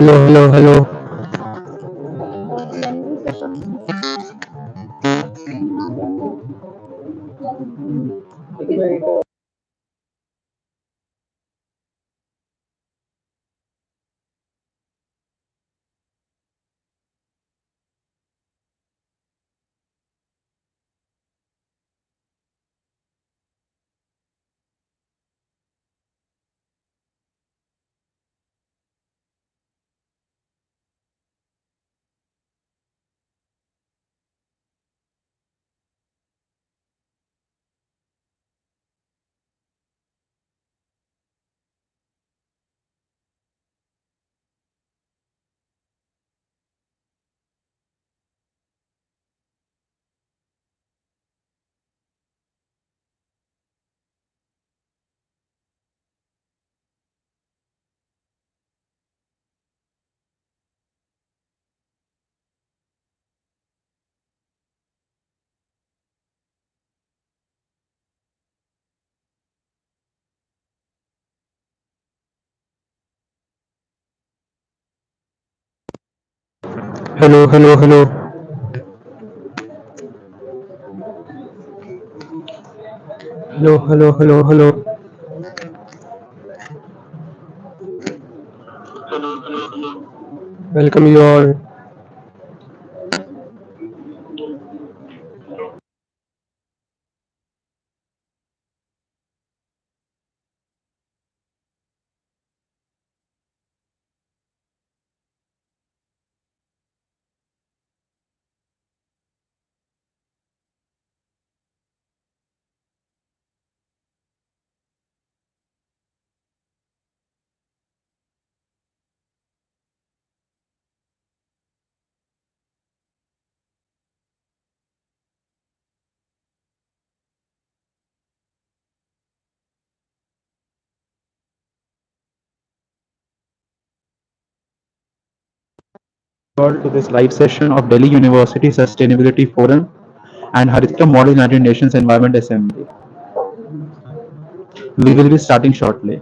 Hello, hello, hello. Hello, hello, hello. Hello, hello, hello, hello. Welcome you all. To this live session of Delhi University Sustainability Forum and Haritra Model United Nations Environment Assembly. We will be starting shortly.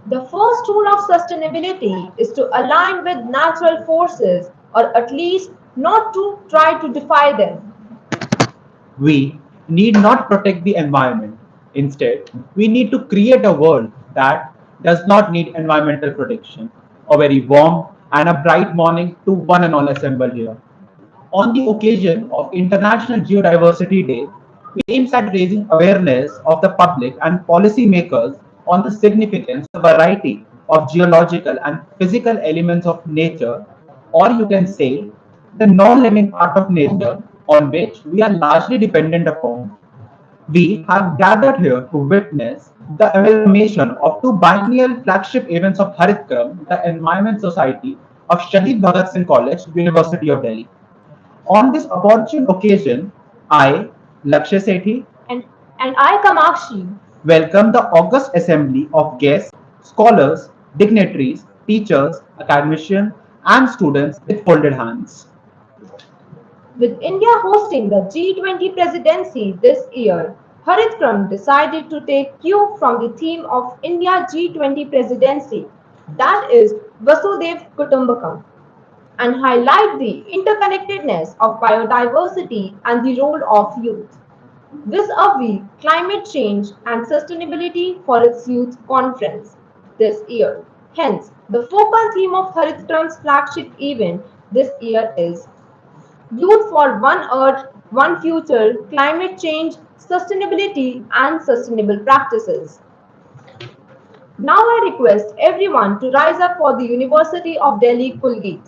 The first rule of sustainability is to align with natural forces or at least not to try to defy them. We need not protect the environment. Instead, we need to create a world that does not need environmental protection. A very warm and a bright morning to one and all assembled here. On the occasion of International Geodiversity Day, which aims at raising awareness of the public and policymakers on the significance of a variety of geological and physical elements of nature, or you can say the non living part of nature on which we are largely dependent upon. We have gathered here to witness the amalgamation of two biennial flagship events of Haritkaram, the Environment Society of Shahid Bhagat Singh College, University of Delhi. On this opportune occasion, I, Lakshya Sethi, And, and I, Kamakshi, welcome the august assembly of guests, scholars, dignitaries, teachers, academicians, and students with folded hands. with India hosting the G20 presidency this year, Harit decided to take cue from the theme of India G20 presidency, that is Vasudev Kutumbakam, and highlight the interconnectedness of biodiversity and the role of youth. Vis-a-vis climate change and sustainability for its youth conference this year. Hence, the focal theme of Haritram's flagship event this year is Youth for One Earth, One Future, Climate Change, Sustainability and Sustainable Practices. Now I request everyone to rise up for the University of Delhi Kulgeet.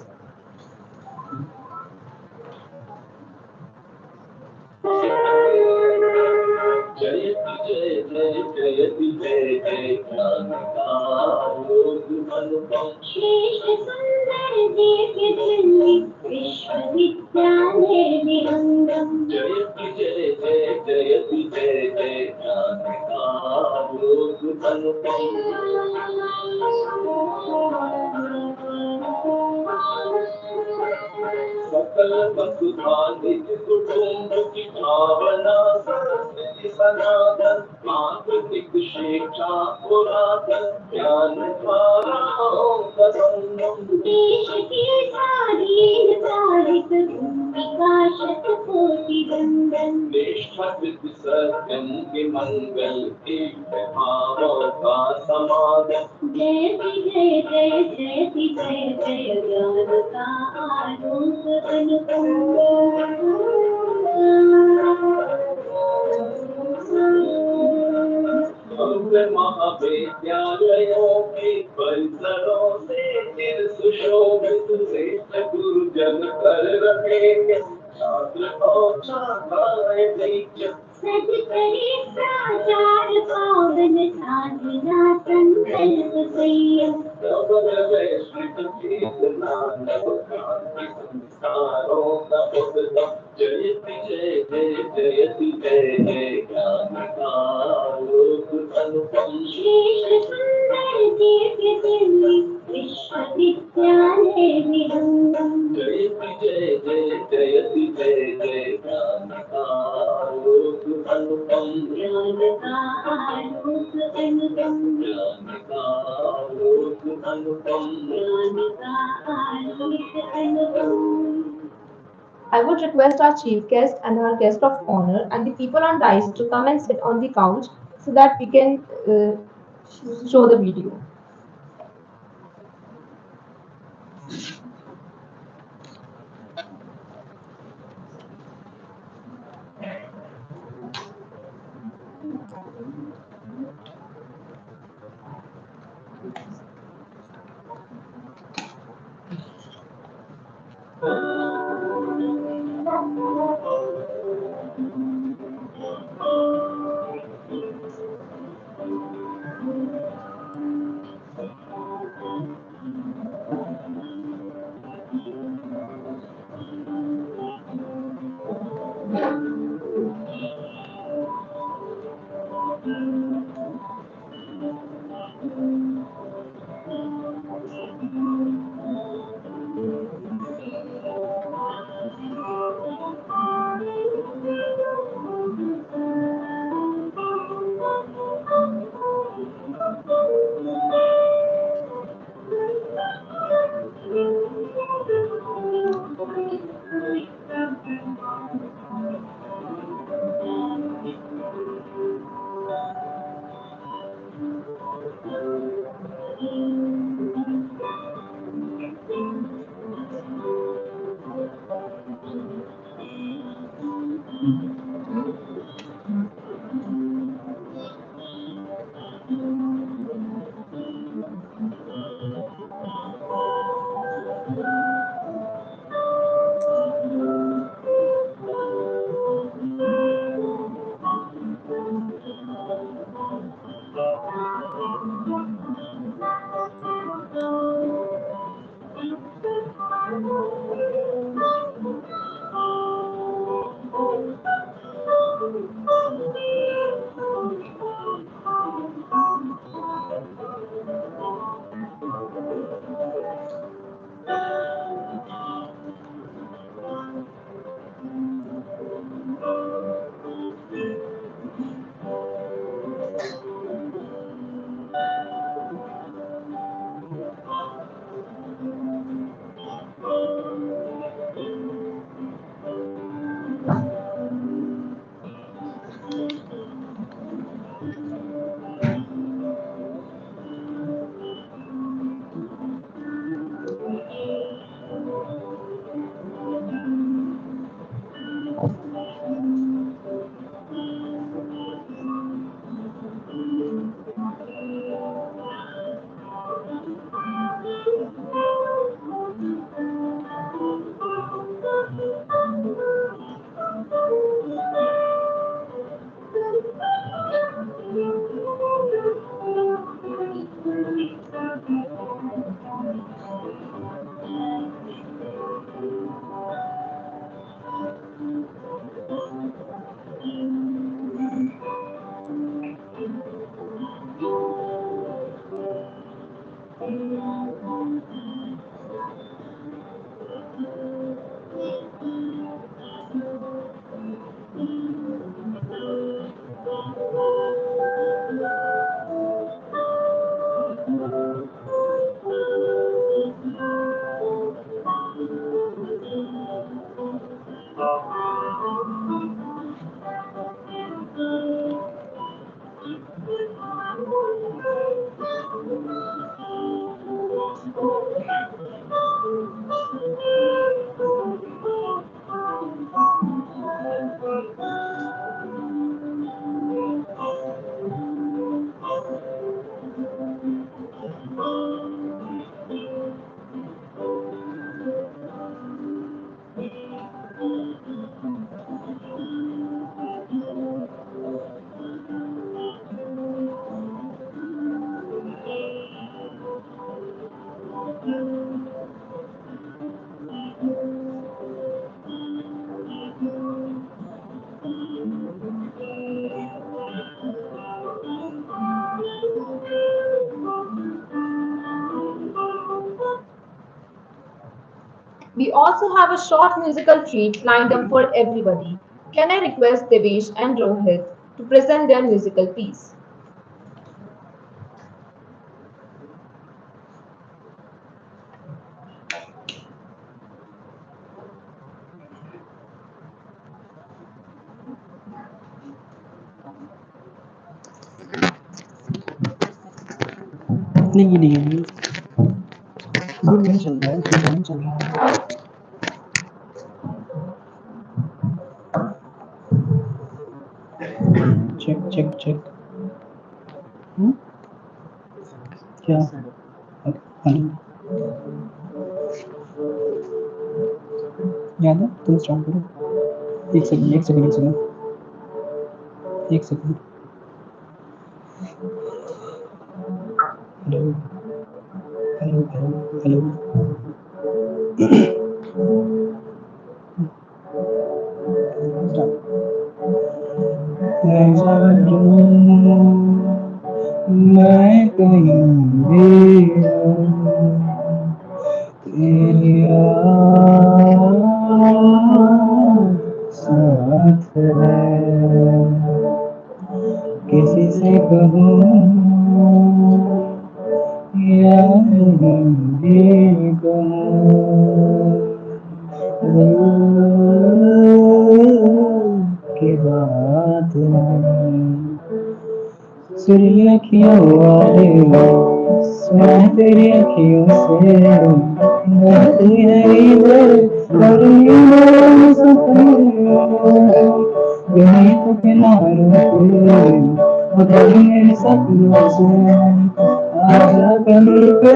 श्रेष्ठ सुंदर दिव्य दिल्ली विश्वविद्यालय निरंगम सकल वसुधानिज कुटुंब की भावना संस्कृति सनातन सांस्कृतिक शिक्षा पुरातन ज्ञान धाराओं का संगम देश की सारिक भूमिका शतकोटि वंदन देशभक्त सत्यम के मंगल के भावों का समागम जयति जय जय जयति जय जय ज्ञान का आलोक भव्य महाविद्यालयों के परिसरों से चिर सुशोभित श्रेष्ठ गुरुजन कर रखेंगे छात्र और छात्राएं दीक्षा सज करे प्राचार पावन साधना संकल्प संयम नवल वैश्विक चेतना नव क्रांति संस्कारों का उद्गम जयति जय जय जयति जय जय ज्ञान का आलोक अनुपम श्रेष्ठ सुंदर दिव्य दिल्ली विश्वविद्यालय निरंगम जयति जय जय जयति जय जय ज्ञान का आलोक अनुपम ज्ञान का आलोक अनुपम ज्ञान का आलोक अनुपम ज्ञान का आलोक अनुपम I would request our chief guest and our guest of honor and the people on dice to come and sit on the couch so that we can show the video. We also have a short musical treat lined up for everybody. Can I request Devesh and Rohit to present their musical piece? नहीं नहीं नहीं good नहीं चल रहा है good नहीं चल रहा है चेक चेक चेक क्या हेलो याद है तुम स्टार्ट करो एक सेकंड एक सेकंड एक सेकंड एक second hello hello hello hello मैं कहीं भी तेरी साथ है किसी से कहूँ या नहीं की बात है सुरी अखियों वाले सुना तेरी अखियों से बहती है इधर और नीलों सपने यही तो किनारों पे उधर मेरे सपनों से आजा कहीं पे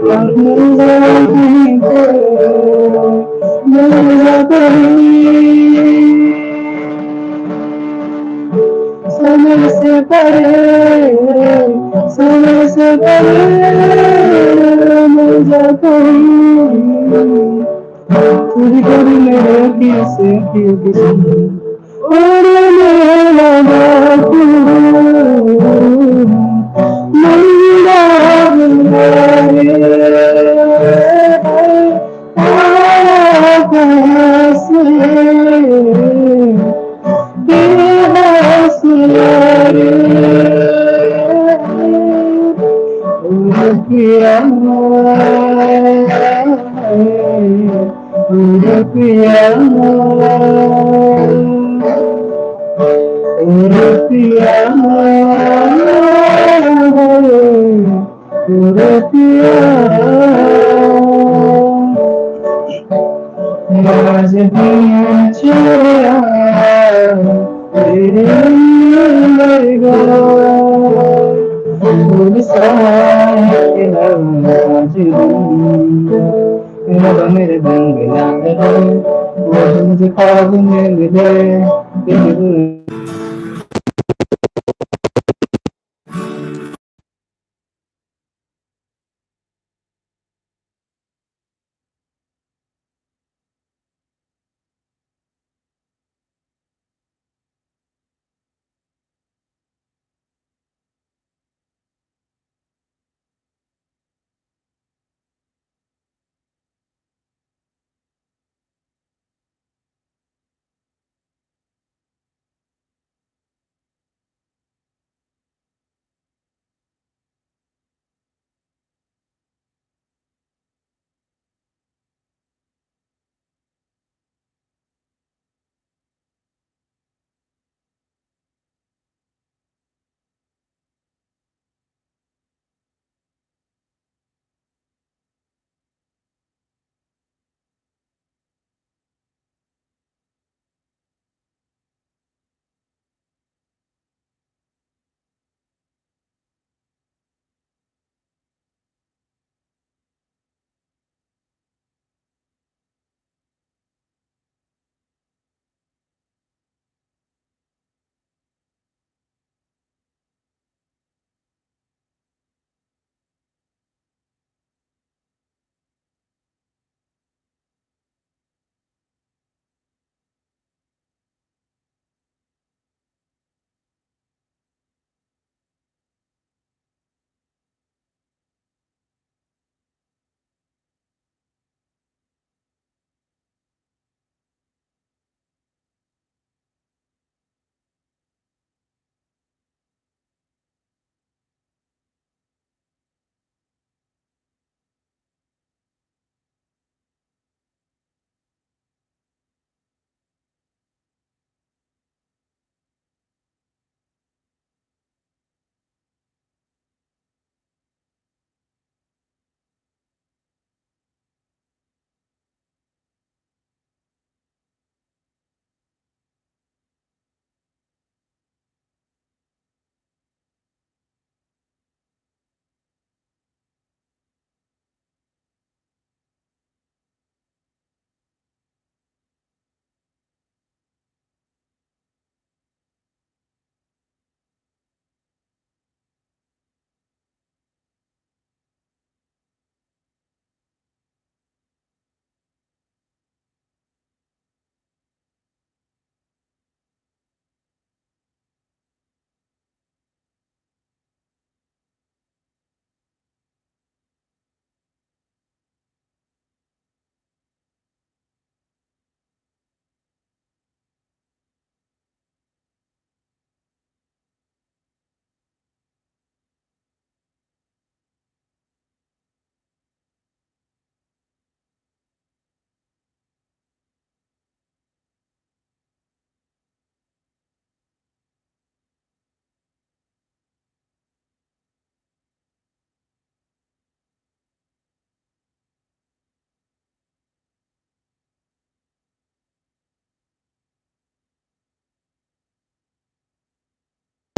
और मिल जा कहीं पे मिल जा कहीं समय से परे समय से परे मिल जा कहीं थोड़ी थोड़ी मेरे दिल से दिल किसी उड़ने लगा तू मिला मिला आकाश में मेरे रंग लाल वो मुझे ख्वाब में मिले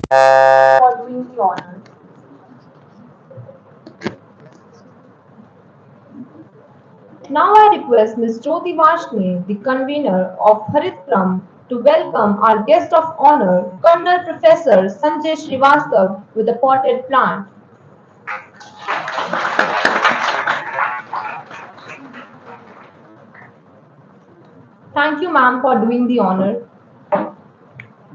for doing the honor. Now I request Ms. Jyoti Vashne, the convener of Haritram, to welcome our guest of honor, Colonel Professor Sanjay Srivastav, with a potted plant. Thank you, ma'am, for doing the honor.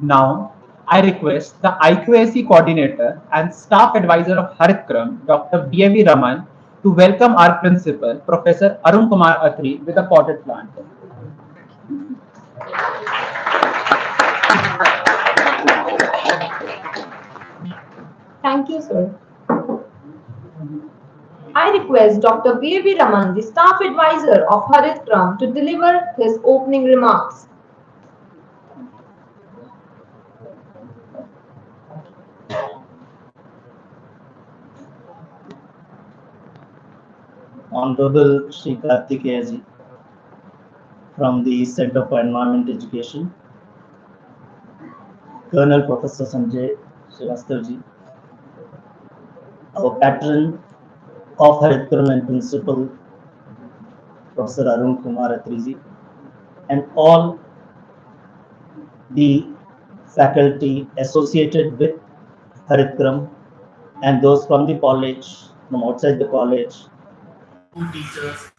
Now, I request the IQAC coordinator and staff advisor of Haritgram, Dr. B.A.V. Raman, to welcome our principal, Professor Arun Kumar Athri, with a potted plant. Thank you, sir. I request Dr. B.A.V. Raman, the staff advisor of Haritram, to deliver his opening remarks. Honorable Shri Kartikeyaji from the Center for Environment Education, Colonel Professor Sanjay Srivastavji, our patron of Haritpuram and Principal Professor Arun Kumar Atriji, and all the faculty associated with Haritpuram and those from the college, from outside the college, school teachers,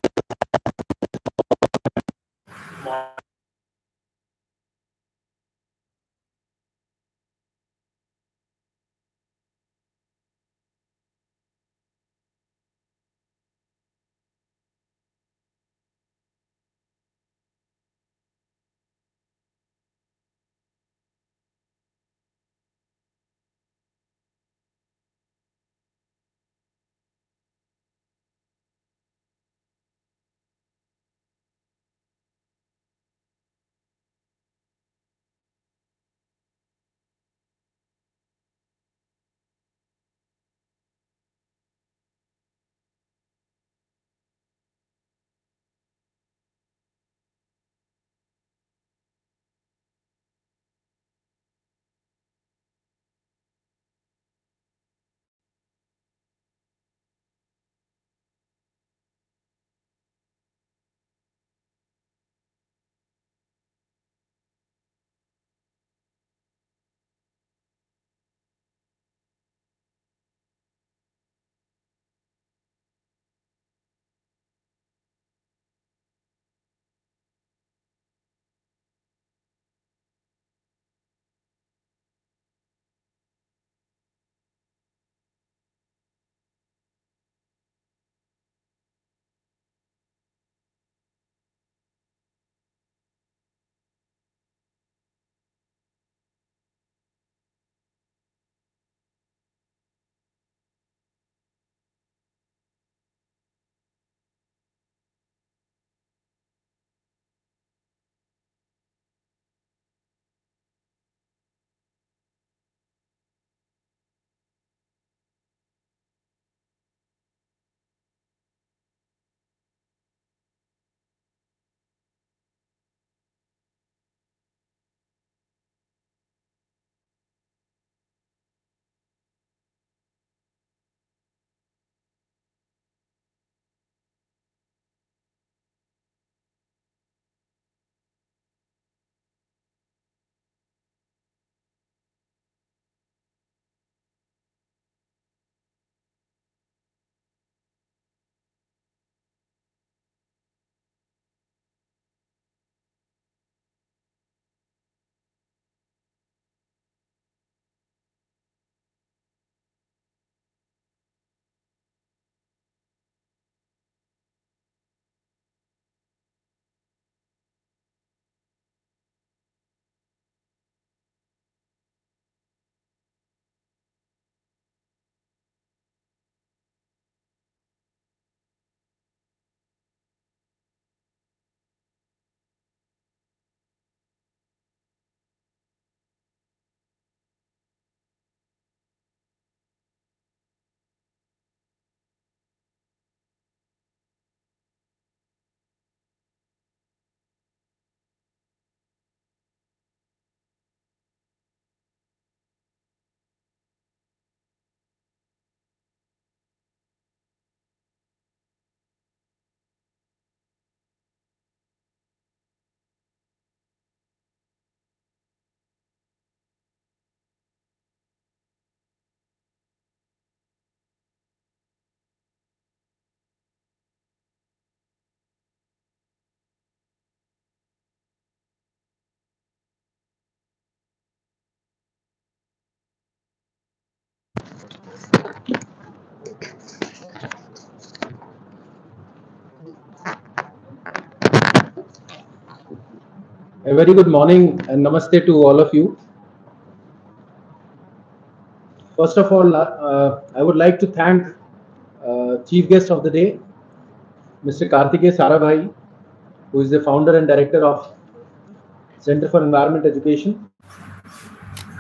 A very good morning and namaste to all of you. First of all, I would like to thank chief guest of the day, Mr. Karthikeya Sarabhai, who is the founder and director of Center for Environment Education.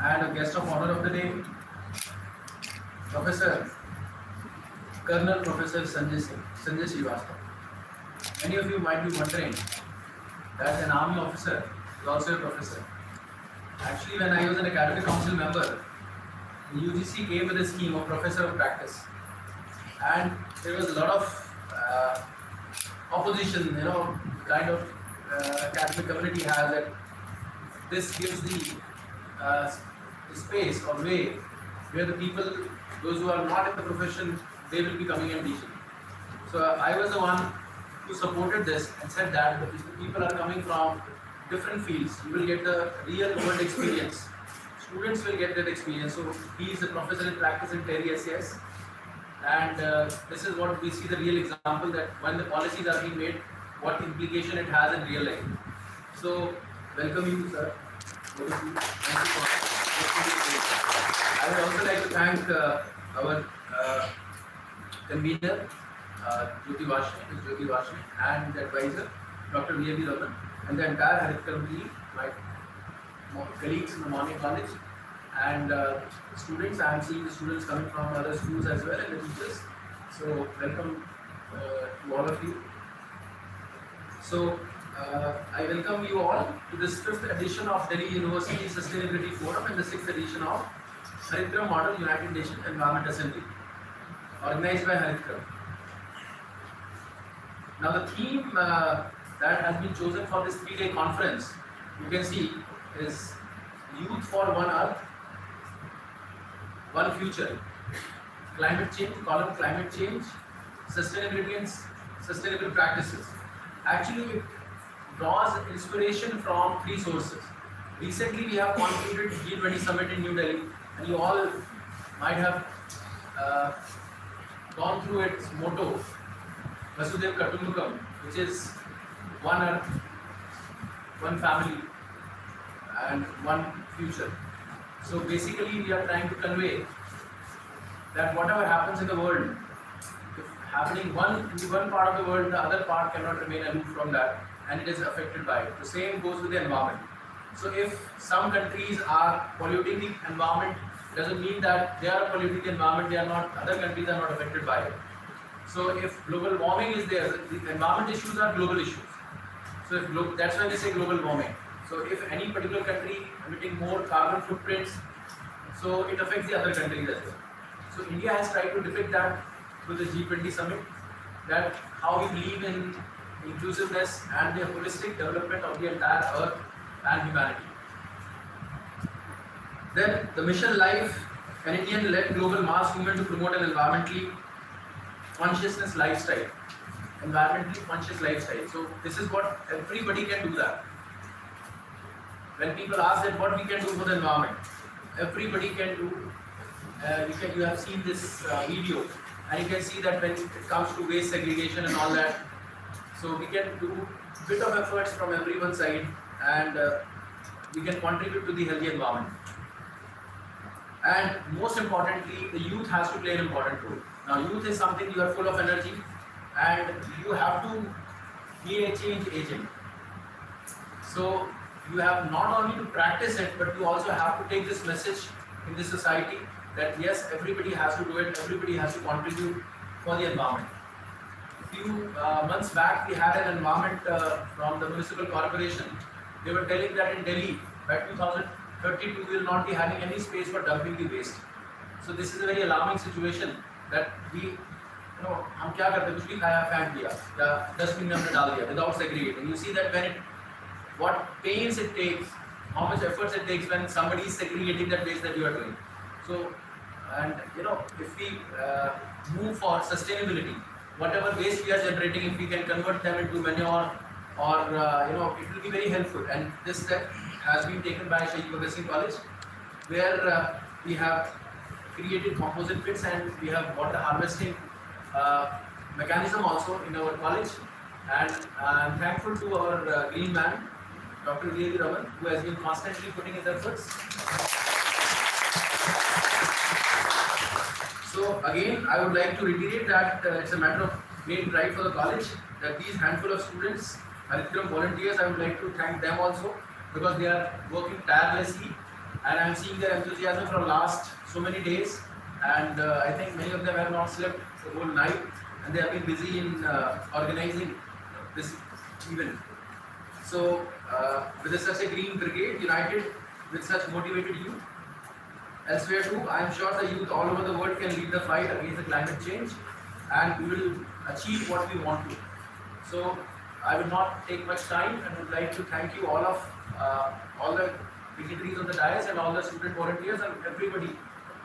And a guest of honor of the day, Professor Colonel Professor Sanjay Singh, Sanjay Srivastava. Many of you might be wondering that an army officer is also a professor. Actually, when I was an academic council member, the UGC came with a scheme of professor of practice, and there was a lot of opposition. Kind of academic community has that this gives uh, the space or way where the people, those who are not in the profession, they will be coming and teaching. So I was the one who supported this and said that if the people are coming from different fields, you will get the real world experience. Students will get that experience. So he is a professor in practice in Terry SES, and this is what we see the real example that when the policies are being made, what implication it has in real life. So welcome you, sir. Over to you. Thank you for I would also like to thank our convener, Jyoti Vashi, and the advisor, Dr. V.A.B. Raman, and the entire Harikram team, my colleagues in the morning college, and students. I am seeing the students coming from other schools as well, and the teachers. So welcome to all of you. So I welcome you all to this 5th edition of Delhi University Sustainability Forum and the 6th edition of Harikram Model United Nations Environment Assembly, organized by Harikram. Now the theme that has been chosen for this 3-day conference, you can see, is Youth for One Earth, One Future, Climate Change, column Climate Change, Sustainability and Sustainable Practices. Actually, it draws inspiration from 3 sources. Recently, we have concluded G20 Summit in New Delhi, and you all might have gone through its motto, Vasudev Kutumbakam, which is one earth, one family, and one future. So basically, we are trying to convey that whatever happens in the world, if happening in one part of the world, the other part cannot remain aloof from that, and it is affected by it. The same goes with the environment. So if some countries are polluting the environment, doesn't mean that they are polluting the environment, they are not, other countries are not affected by it. So if global warming is there, the environment issues are global issues. So if that's why they say global warming. So if any particular country emitting more carbon footprints, so it affects the other countries as well. So India has tried to depict that through the G20 summit, that how we believe in inclusiveness and the holistic development of the entire earth and humanity. Then the mission life, an Indian-led global mass movement to promote an environmentally consciousness lifestyle, environmentally conscious lifestyle. So this is what everybody can do that. When people ask that what we can do for the environment, everybody can do. You have seen this video, and you can see that when it comes to waste segregation and all that, so we can do bit of efforts from everyone's side, and we can contribute to the healthy environment. And most importantly, the youth has to play an important role. Now, youth is something, you are full of energy, and you have to be a change agent. So you have not only to practice it, but you also have to take this message in this society that yes, everybody has to do it, everybody has to contribute for the environment. A few months back, we had an environment from the municipal corporation. They were telling that in Delhi, by 2032, we will not be having any space for dumping the waste. So this is a very alarming situation that we, हम क्या करते हैं, कुछ भी खाया फेंक दिया या डस्टबिन में हमने डाल दिया without segregating. You see that what pains it takes, how much efforts it takes when somebody is segregating that waste that you are doing. So, and if we move for sustainability, whatever waste we are generating, if we can convert them into manure, or it will be very helpful. And this step has been taken by Shaheed Bhagat Singh College, where we have created composite pits and we have water harvesting mechanism also in our college. And I'm thankful to our green man Dr. V.A.V. Raman, who has been constantly putting his efforts. So again, I would like to reiterate that it's a matter of great pride for the college that these handful of students, Haritgram volunteers, I would like to thank them also because they are working tirelessly and I am seeing their enthusiasm from last so many days and I think many of them have not slept the whole night and they have been busy in organizing this event. So with such a green brigade united with such motivated youth, elsewhere too, I am sure the youth all over the world can lead the fight against the climate change and we will achieve what we want to. So I will not take much time and would like to thank you all the dignitaries on the dais and all the student volunteers and everybody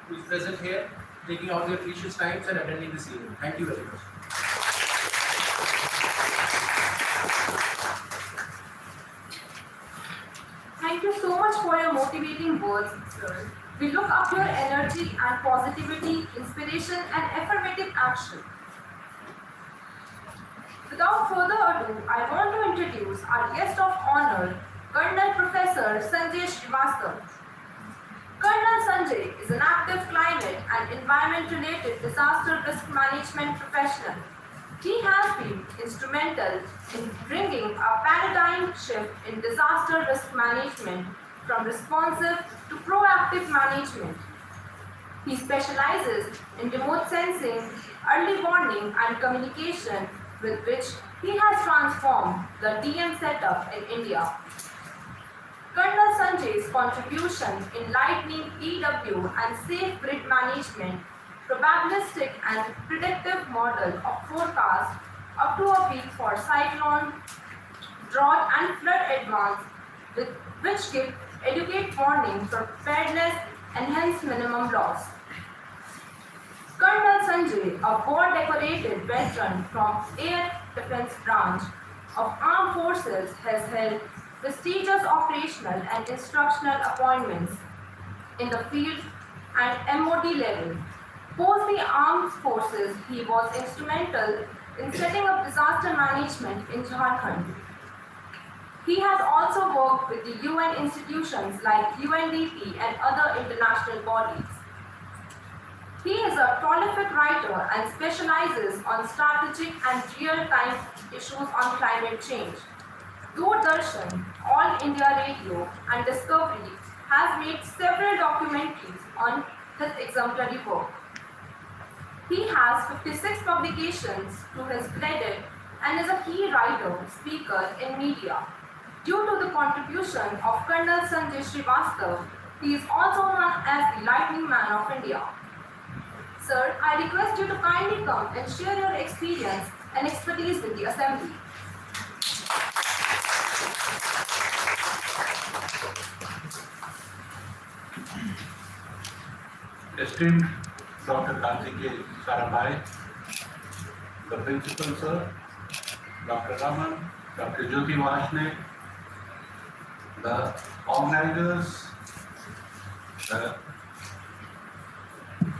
who is present here taking out their precious times and attending this event. Thank you very much. Thank you so much for your motivating words, sir. We look up your energy and positivity, inspiration and affirmative action. Without further ado, I want to introduce our guest of honor, Colonel Professor Sanjay Srivastava. Colonel Sanjay is an active climate and environment-related disaster risk management professional. He has been instrumental in bringing a paradigm shift in disaster risk management from responsive to proactive management. He specializes in remote sensing, early warning and communication with which he has transformed the DM setup in India. Colonel Sanjay's contribution in lightning EW and safe grid management, probabilistic and predictive model of forecast up to a week for cyclone, drought and flood advance, with which give educate warning for preparedness and hence minimum loss. Colonel Sanjay, a war-decorated veteran from Air Defense Branch of Armed Forces, has held prestigious operational and instructional appointments in the field and MOD level. Post the armed forces, he was instrumental in setting up disaster management in Jharkhand. He has also worked with the UN institutions like UNDP and other international bodies. He is a prolific writer and specializes on strategic and real-time issues on climate change. Doordarshan, All India Radio and Discovery has made several documentaries on his exemplary work. He has 56 publications to his credit and is a key writer, speaker in media. Due to the contribution of Colonel Sanjay Srivastava, he is also known as the Lightning Man of India. Sir, I request you to kindly come and share your experience and expertise with the Assembly. Esteemed Dr. Karthike Sarabhai, the Principal Sir, Dr. Raman, Dr. Jyoti Vashne, the organizers, the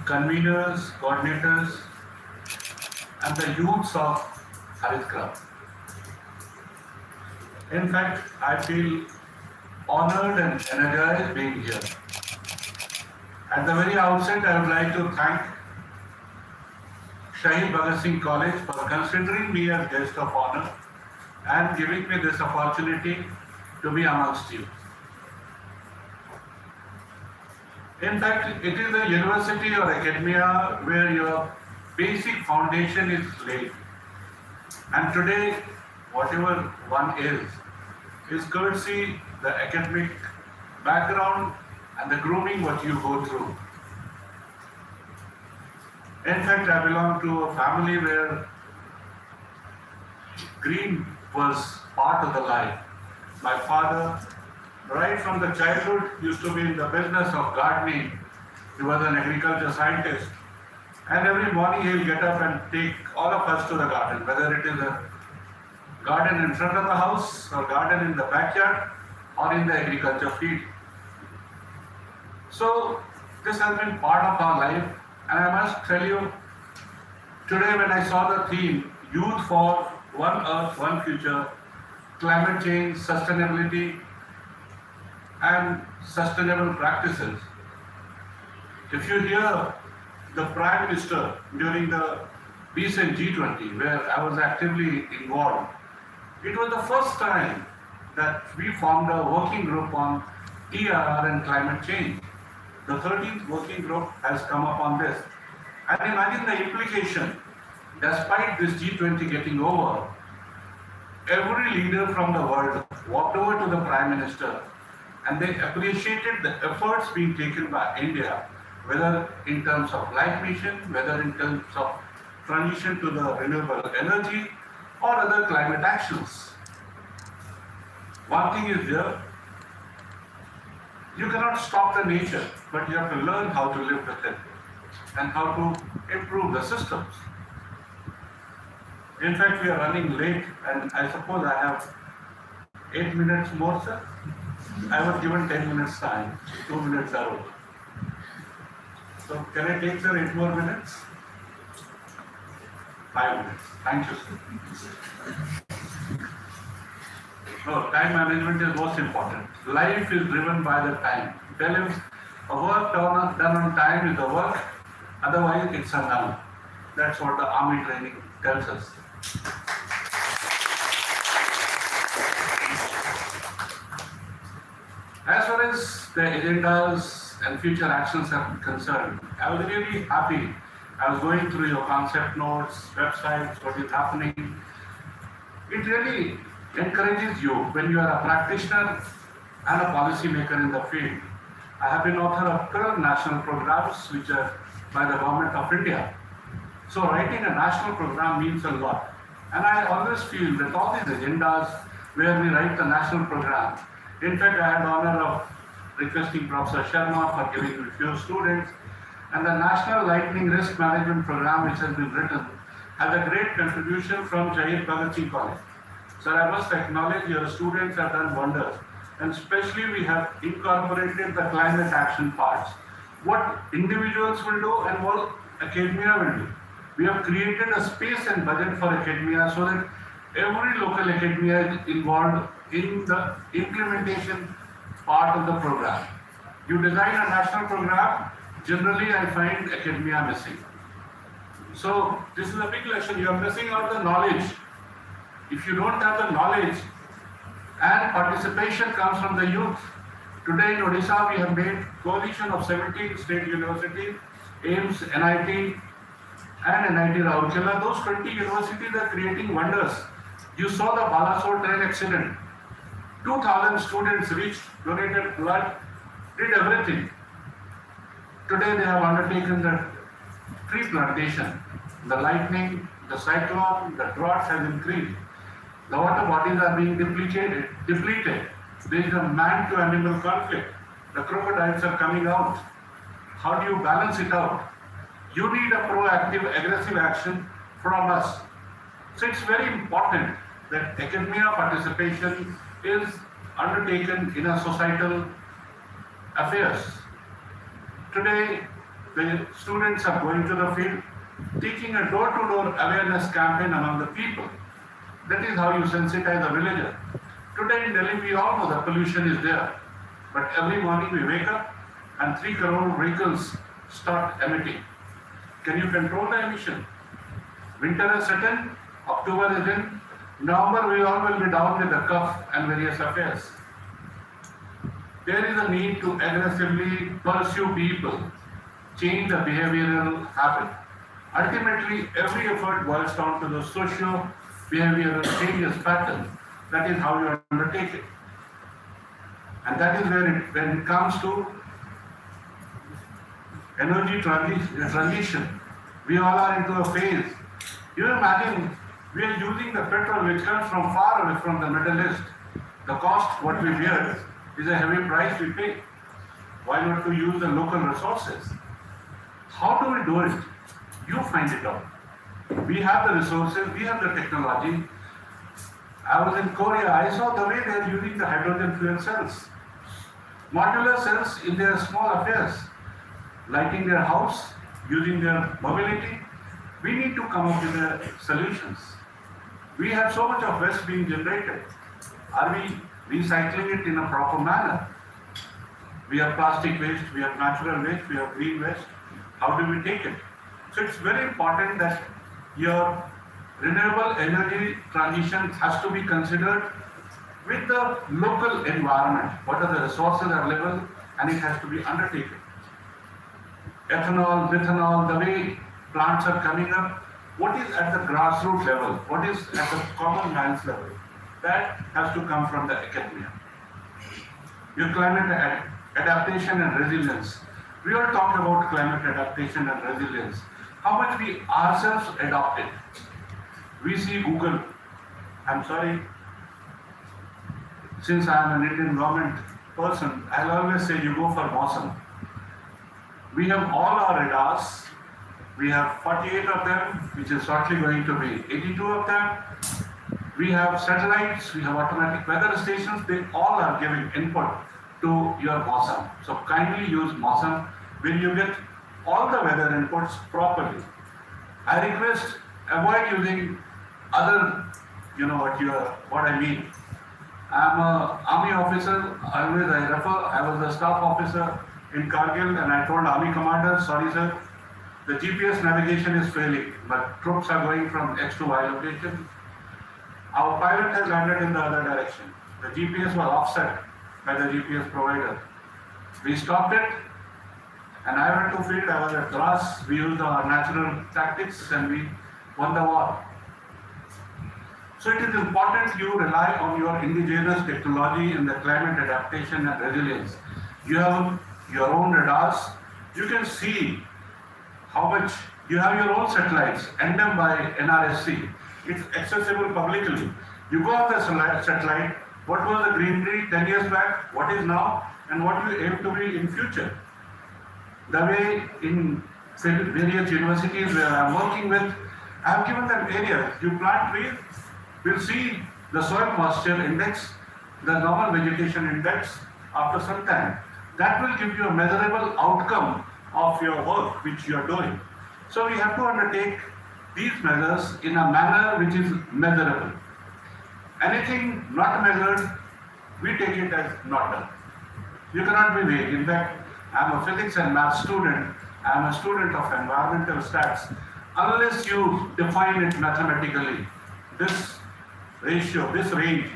conveners, coordinators, and the youths of Haritgram. In fact, I feel honored and energized being here. At the very outset, I would like to thank Shahid Bhagat Singh College for considering me as guest of honor and giving me this opportunity to be amongst you. In fact, it is a university or academia where your basic foundation is laid. And today, whatever one is courtesy the academic background and the grooming what you go through. In fact, I belong to a family where green was part of the life. My father, right from the childhood, used to be in the business of gardening. He was an agriculture scientist. And every morning he'll get up and take all of us to the garden, whether it is a garden in front of the house or garden in the backyard or in the agriculture field. So this has been part of our life, and I must tell you, today when I saw the theme, Youth for One Earth, One Future, climate change, sustainability, and sustainable practices. If you hear the Prime Minister during the recent G20, where I was actively involved, it was the first time that we formed a working group on TRR and climate change. The 13th working group has come up on this. And imagine the implication, despite this G20 getting over, every leader from the world walked over to the Prime Minister and they appreciated the efforts being taken by India, whether in terms of life mission, whether in terms of transition to the renewable energy or other climate actions. One thing is there, you cannot stop the nature, but you have to learn how to live with it and how to improve the systems. In fact, we are running late and I suppose I have 8 minutes more, sir. I was given 10 minutes time, 2 minutes are over. So can I take, sir, 8 more minutes? 5 minutes. Thank you, sir. No, time management is most important. Life is driven by the time. Tell him a work done on time is a work, otherwise it's a null. That's what the army training tells us. As far as the agendas and future actions are concerned, I was really happy. I was going through your concept notes, websites, what is happening. It really encourages you when you are a practitioner and a policy maker in the field. I have been author of 12 national programs which are by the Government of India. So writing a national program means a lot. And I always feel that all these agendas where we write the national program, in fact I had the honor of requesting Professor Sharma for giving me a few students, and the National Lightning Risk Management Program which has been written has a great contribution from Shahid Bhagat Singh College. Sir, I must acknowledge your students have done wonders, and especially we have incorporated the climate action parts. What individuals will do and what academia will do. We have created a space and budget for academia so that every local academia is involved in the implementation part of the program. You design a national program, generally I find academia missing. So this is a big lesson. You are missing out the knowledge. If you don't have the knowledge, and participation comes from the youth. Today in Odisha, we have made coalition of 17 state universities, AIMS, NIT, and NIT Rourkela. Those 20 universities are creating wonders. You saw the Balasore train accident. 2,000 students reached, donated blood, did everything. Today they have undertaken the tree plantation. The lightning, the cyclone, the drought has increased. The water bodies are being depleted. There is a man-to-animal conflict. The crocodiles are coming out. How do you balance it out? You need a proactive, aggressive action from us. So it's very important that academia participation is undertaken in a societal affairs. Today, the students are going to the field, teaching a door-to-door awareness campaign among the people. That is how you sensitize the villager. Today in Delhi, we all know the pollution is there. But every morning we wake up and 3 crore vehicles start emitting. Can you control the emission? Winter has set in, October is in, November we all will be down with the cough and various affairs. There is a need to aggressively pursue people, change the behavioral habit. Ultimately, every effort boils down to the socio-behavioral changes pattern. That is how you undertake it. And that is where when it comes to energy transition, we all are into a phase. You imagine we are using the petrol which comes from far away from the Middle East. The cost, what we bear, is a heavy price we pay. Why not to use the local resources? How do we do it? You find it out. We have the resources, we have the technology. I was in Korea, I saw the way they are using the hydrogen fuel cells. Modular cells in their small affairs, lighting their house, using their mobility. We need to come up with the solutions. We have so much of waste being generated. Are we recycling it in a proper manner? We have plastic waste, we have natural waste, we have green waste. How do we take it? So it's very important that your renewable energy transition has to be considered with the local environment. What are the resources available, and it has to be undertaken. Ethanol, methanol, the way plants are coming up, what is at the grassroots level, what is at the common man's level, that has to come from the academia. Your climate adaptation and resilience. We all talk about climate adaptation and resilience. How much we ourselves adopted. We see Google. I'm sorry, since I am an Indian government person, I'll always say you go for Mawsam. We have all our radars. We have 48 of them, which is shortly going to be 82 of them. We have satellites, we have automatic weather stations. They all are giving input to your Mawsam. So kindly use Mawsam when you get all the weather inputs properly. I request avoid using other, what I mean. I'm an army officer, always I refer, I was a staff officer in Kargil and I told army commander, sorry sir, the GPS navigation is failing, but troops are going from X to Y location. Our pilot has landed in the other direction. The GPS was offset by the GPS provider. We stopped it and I went to field, I was at Dusf, we used our natural tactics and we won the war. So it is important you rely on your indigenous technology in the climate adaptation and resilience. You have your own radars. You can see how much, you have your own satellites, NM by NRSC. It's accessible publicly. You go on the satellite, what was the greenery 10 years back, what is now, and what you aim to be in future. The way in various universities where I'm working with, I have given them areas. You plant trees, we'll see the soil moisture index, the normal vegetation index after some time. That will give you a measurable outcome of your work which you are doing. So we have to undertake these measures in a manner which is measurable. Anything not measured, we take it as not done. You cannot be vague. In fact, I'm a physics and math student. I'm a student of environmental stats. Unless you define it mathematically, this ratio, this range,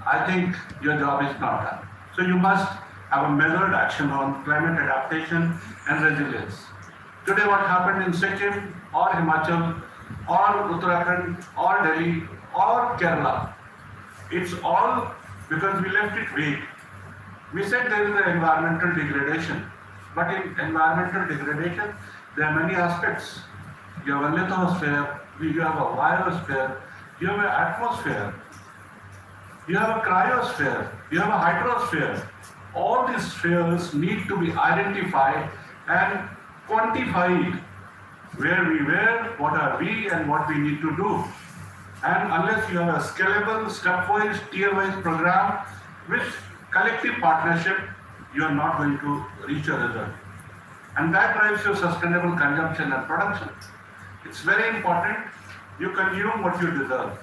I think your job is not done. So you must have a measured action on climate adaptation and resilience. Today what happened in Sikkim or Himachal or Uttarakhand or Delhi or Kerala, it's all because we left it vague. We said there is an environmental degradation, but in environmental degradation there are many aspects. You have a lithosphere, you have a biosphere, you have an atmosphere, you have a cryosphere, you have a hydrosphere. All these spheres need to be identified and quantified. Where we were, what are we, and what we need to do. And unless you have a scalable, stepwise, tier-wise program with collective partnership, you are not going to reach a result. And that drives your sustainable consumption and production. It's very important you consume what you deserve.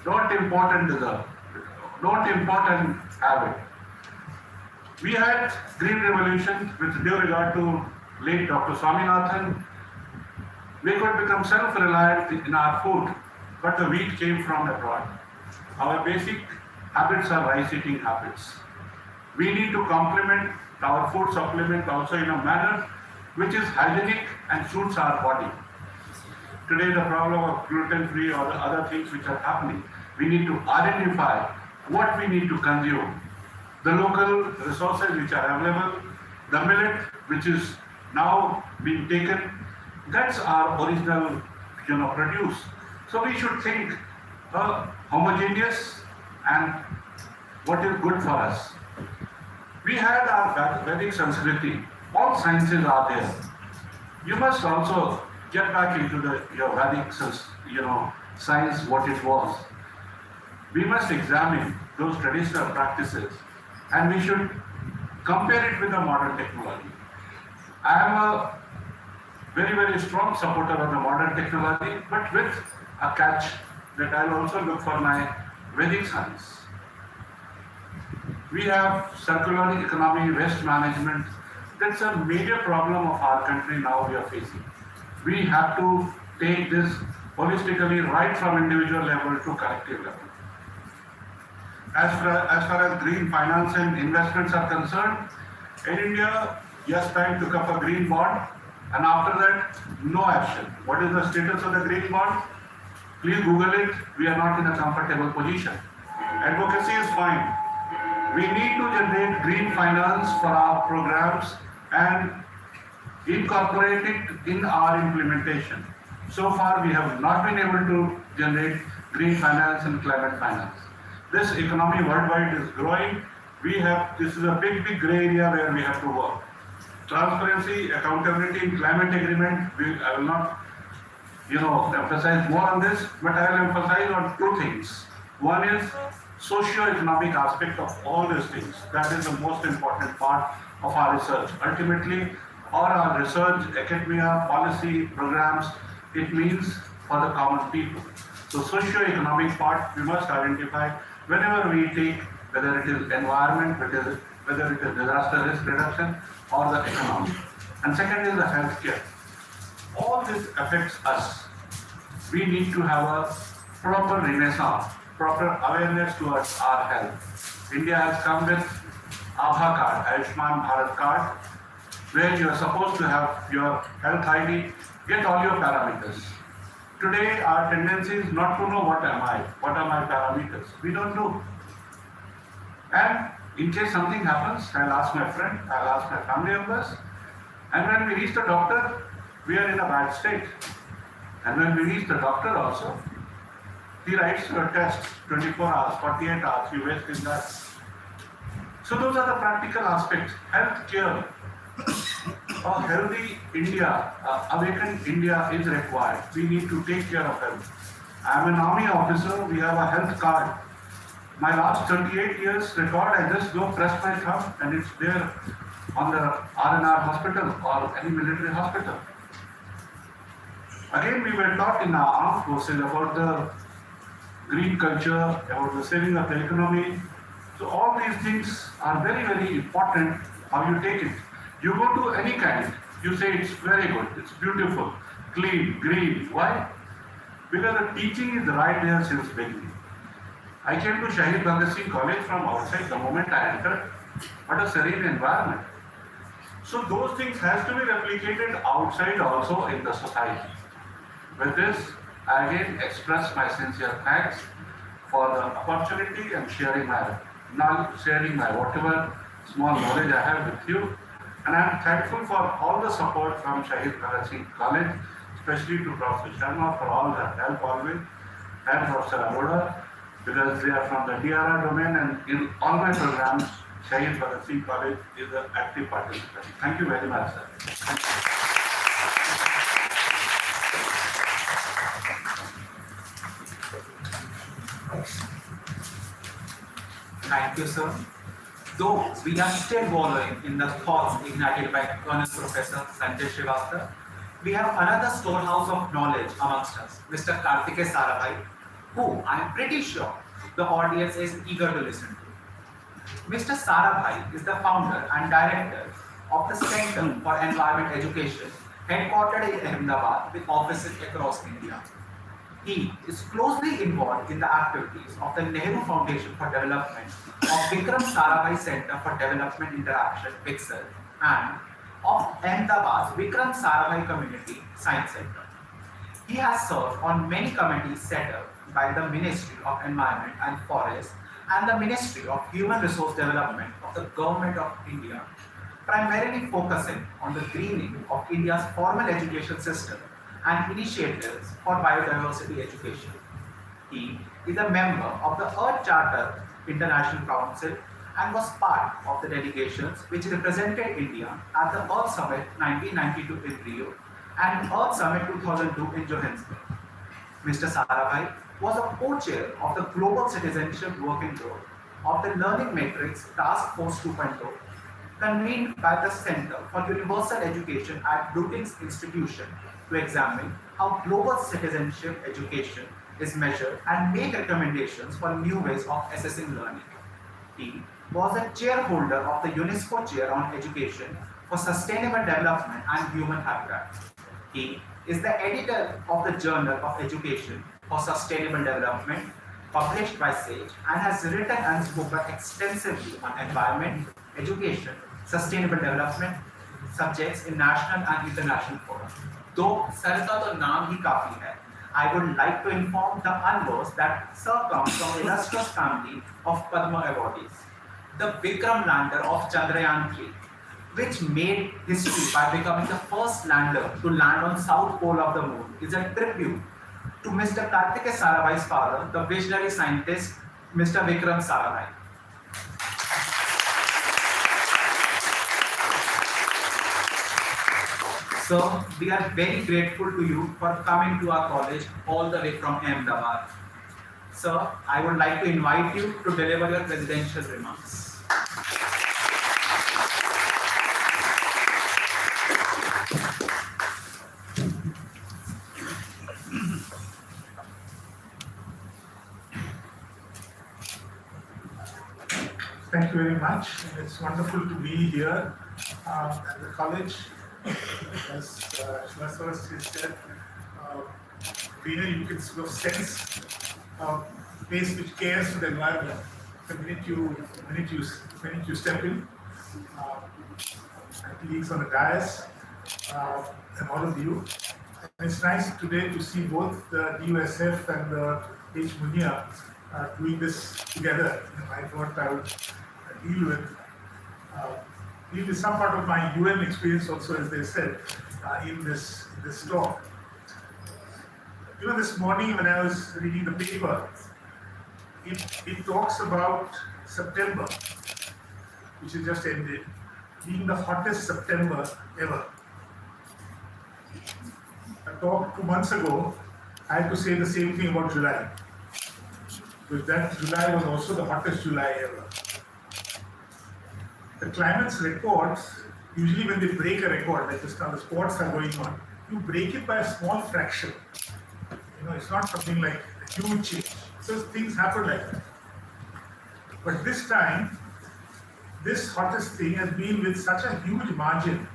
Don't import and deserve. Don't import and have it. We had Green Revolution with due regard to late Dr. Swaminathan. We could become self-reliant in our food, but the wheat came from abroad. Our basic habits are rice-eating habits. We need to complement our food supplement also in a manner which is hygienic and suits our body. Today the problem of gluten-free or the other things which are happening, we need to identify what we need to consume. The local resources which are available, the millet which is now being taken, that's our original produce. So we should think homogeneous and what is good for us. We had our Vedic Sanskriti, all sciences are there. You must also get back into your Vedic science, what it was. We must examine those traditional practices and we should compare it with the modern technology. I am a very, very strong supporter of the modern technology, but with a catch that I'll also look for my Vedic science. We have circular economy, waste management. That's a major problem of our country now we are facing. We have to take this holistically right from individual level to collective level. As far as green finance and investments are concerned, in India, Yes Bank took up a green bond, and after that, no action. What is the status of the green bond? Please Google it. We are not in a comfortable position. Advocacy is fine. We need to generate green finance for our programs and incorporate it in our implementation. So far, we have not been able to generate green finance and climate finance. This economy worldwide is growing. This is a big gray area where we have to work. Transparency, accountability in climate agreement, I will not emphasize more on this, but I will emphasize on two things. One is socio-economic aspect of all these things. That is the most important part of our research. Ultimately, all our research, academia, policy, programs, it means for the common people. So socio-economic part we must identify whenever we take, whether it is environment, whether it is disaster risk reduction or the economy. And second is the healthcare. All this affects us. We need to have a proper renaissance, proper awareness towards our health. India has come with Aadhaar card, Ayushman Bharat card, where you are supposed to have your health ID, get all your parameters. Today, our tendency is not to know what am I, what are my parameters. We don't know. And in case something happens, I'll ask my friend, I'll ask my family members, and when we reach the doctor, we are in a bad state. And when we reach the doctor also, he writes your test 24 hours, 48 hours, you waste in that. So those are the practical aspects. Healthcare, a healthy India, awakened India is required. We need to take care of health. I am an army officer, we have a health card. My last 38 years record, I just go press my thumb and it's there on the R&R hospital or any military hospital. Again, we were taught in our armed forces about the green culture, about the saving of the economy. So all these things are very important how you take it. You go to any kind, you say it's very good, it's beautiful, clean, green. Why? Because the teaching is right there since beginning. I came to Shahid Bhagat Singh College from outside the moment I entered. What a serene environment. So those things has to be replicated outside also in the society. With this, I again express my sincere thanks for the opportunity and sharing my knowledge, sharing my whatever small knowledge I have with you. And I am thankful for all the support from Shahid Bhagat Singh College, especially to Professor Sharma for all their help always, and Professor Arora, because they are from the DRR domain, and in all my programs, Shahid Bhagat Singh College is an active participant. Thank you very much, sir. Thank you, sir. Though we are still wallowing in the thoughts ignited by Colonel Professor Sanjay Srivastava, we have another storehouse of knowledge amongst us, Mr. Kartike Sarabhai, who I am pretty sure the audience is eager to listen to. Mr. Sarabhai is the founder and director of the Center for Environment Education, headquartered in Ahmedabad with offices across India. He is closely involved in the activities of the Nehru Foundation for Development, of Vikram Sarabhai Center for Development Interaction, VICSEL, and of Ahmedabad's Vikram Sarabhai Community Science Center. He has served on many committees set up by the Ministry of Environment and Forest and the Ministry of Human Resource Development of the Government of India, primarily focusing on the greening of India's formal education system and initiatives for biodiversity education. He is a member of the Earth Charter International Council and was part of the delegations which represented India at the Earth Summit 1992 in Rio and Earth Summit 2002 in Johannesburg. Mr. Sarabhai was a co-chair of the Global Citizenship Working Group of the Learning Matrix Task Force 2.0, convened by the Center for Universal Education at Brookings Institution to examine how global citizenship education is measured and make recommendations for new ways of assessing learning. He was a chairholder of the UNESCO Chair on Education for Sustainable Development and Human Habitat. He is the editor of the Journal of Education for Sustainable Development, published by SAGE, and has written and spoken extensively on environment, education, sustainable development subjects in national and international forums. Though Sir का तो नाम ही काफी है, I would like to inform the Anvos that Sir comes from illustrious family of Padma awardees. The Vikram lander of Chandrayaan 3, which made history by becoming the first lander to land on south pole of the moon, is a tribute to Mr. Kartikeya Sarabhai's father, the visionary scientist Mr. Vikram Sarabhai. So we are very grateful to you for coming to our college all the way from Ahmedabad. Sir, I would like to invite you to deliver your presidential remarks. Thank you very much. It's wonderful to be here at the college. As Shwaswara said, here you can sort of sense a place which cares for the environment. The minute you step in, my colleagues on the dais, and all of you. And it's nice today to see both the DUSF and the H-Munea doing this together. And I thought I would deal with some part of my UN experience also, as they said, in this talk. You know, this morning when I was reading the paper, it talks about September, which has just ended, being the hottest September ever. A talk 2 months ago, I had to say the same thing about July, because that July was also the hottest July ever. The climate's records, usually when they break a record, like this now the sports are going on, you break it by a small fraction. You know, it's not something like a huge change. So things happen like that. But this time, this hottest thing has been with such a huge margin.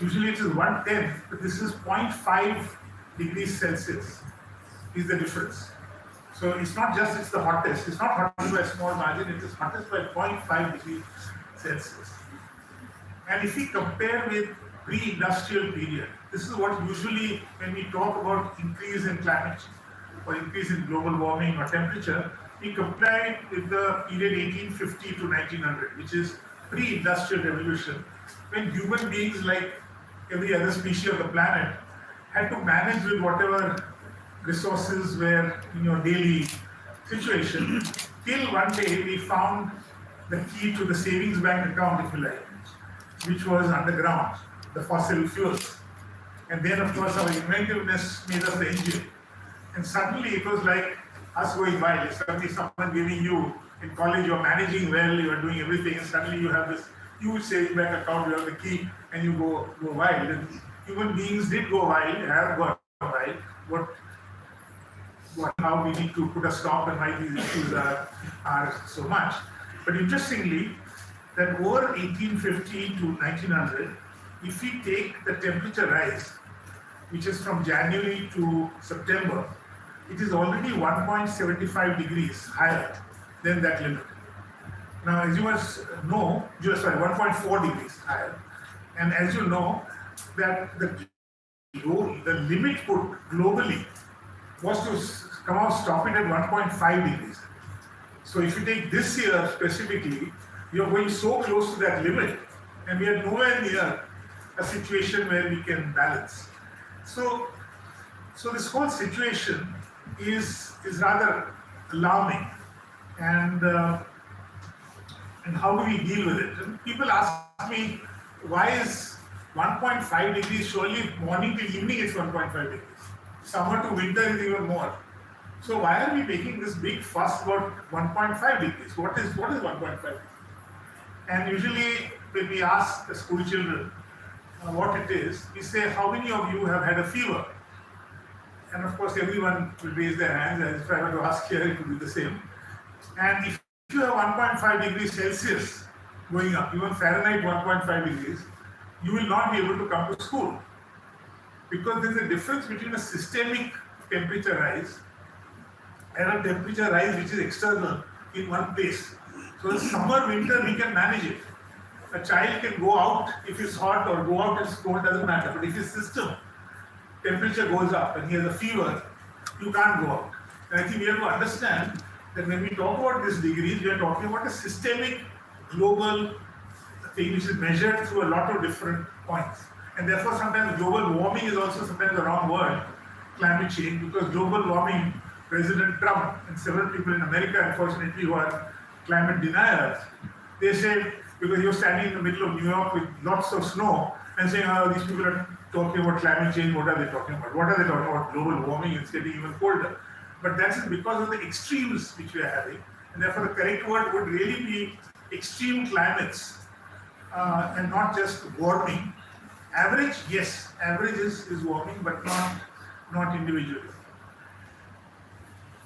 Usually it is 1/10, but this is 0.5 degrees Celsius is the difference. So it's not just it's the hottest, it's not hottest by a small margin, it is hottest by 0.5 degrees Celsius. And if we compare with pre-industrial period, this is what usually when we talk about increase in climate or increase in global warming or temperature, we compare it with the period 1850 to 1900, which is pre-industrial revolution, when human beings, like every other species of the planet, had to manage with whatever resources were in your daily situation, till one day we found the key to the savings bank account, if you like, which was underground, the fossil fuels. And then, of course, our inventiveness made us the engine. And suddenly it was like us going wild. Suddenly someone giving you, in college you're managing well, you're doing everything, and suddenly you have this huge savings bank account, you have the key, and you go wild. And human beings did go wild, have gone wild. How we need to put a stop and why these issues are so much. But interestingly, that over 1850 to 1900, if we take the temperature rise, which is from January to September, it is already 1.75 degrees higher than that limit. Now, as you must know, 1.4 degrees higher. And as you know, that the limit put globally was to come out, stop it at 1.5 degrees. So if you take this year specifically, you're going so close to that limit, and we are nowhere near a situation where we can balance. So this whole situation is rather alarming, and how do we deal with it? And people ask me, why is 1.5 degrees? Surely morning to evening it's 1.5 degrees. Summer to winter is even more. So why are we making this big fuss about 1.5 degrees? What is 1.5 degrees? And usually when we ask the school children what it is, we say, how many of you have had a fever? And of course everyone will raise their hands, as if I were to ask here, it would be the same. And if you have 1.5 degrees Celsius going up, even Fahrenheit 1.5 degrees, you will not be able to come to school. Because there is a difference between a systemic temperature rise and a temperature rise which is external in one place. So summer, winter, we can manage it. A child can go out if it's hot or go out if it's cold, doesn't matter. But if his system temperature goes up and he has a fever, you can't go out. And I think we have to understand that when we talk about these degrees, we are talking about a systemic global thing which is measured through a lot of different points. And therefore sometimes global warming is also sometimes the wrong word, climate change, because global warming, President Trump and several people in America, unfortunately, who are climate deniers, they say, because he was standing in the middle of New York with lots of snow and saying, oh, these people are talking about climate change, what are they talking about? What are they talking about? Global warming, it's getting even colder. But that's because of the extremes which we are having. And therefore the correct word would really be extreme climates and not just warming. Average, yes, average is warming, but not individually.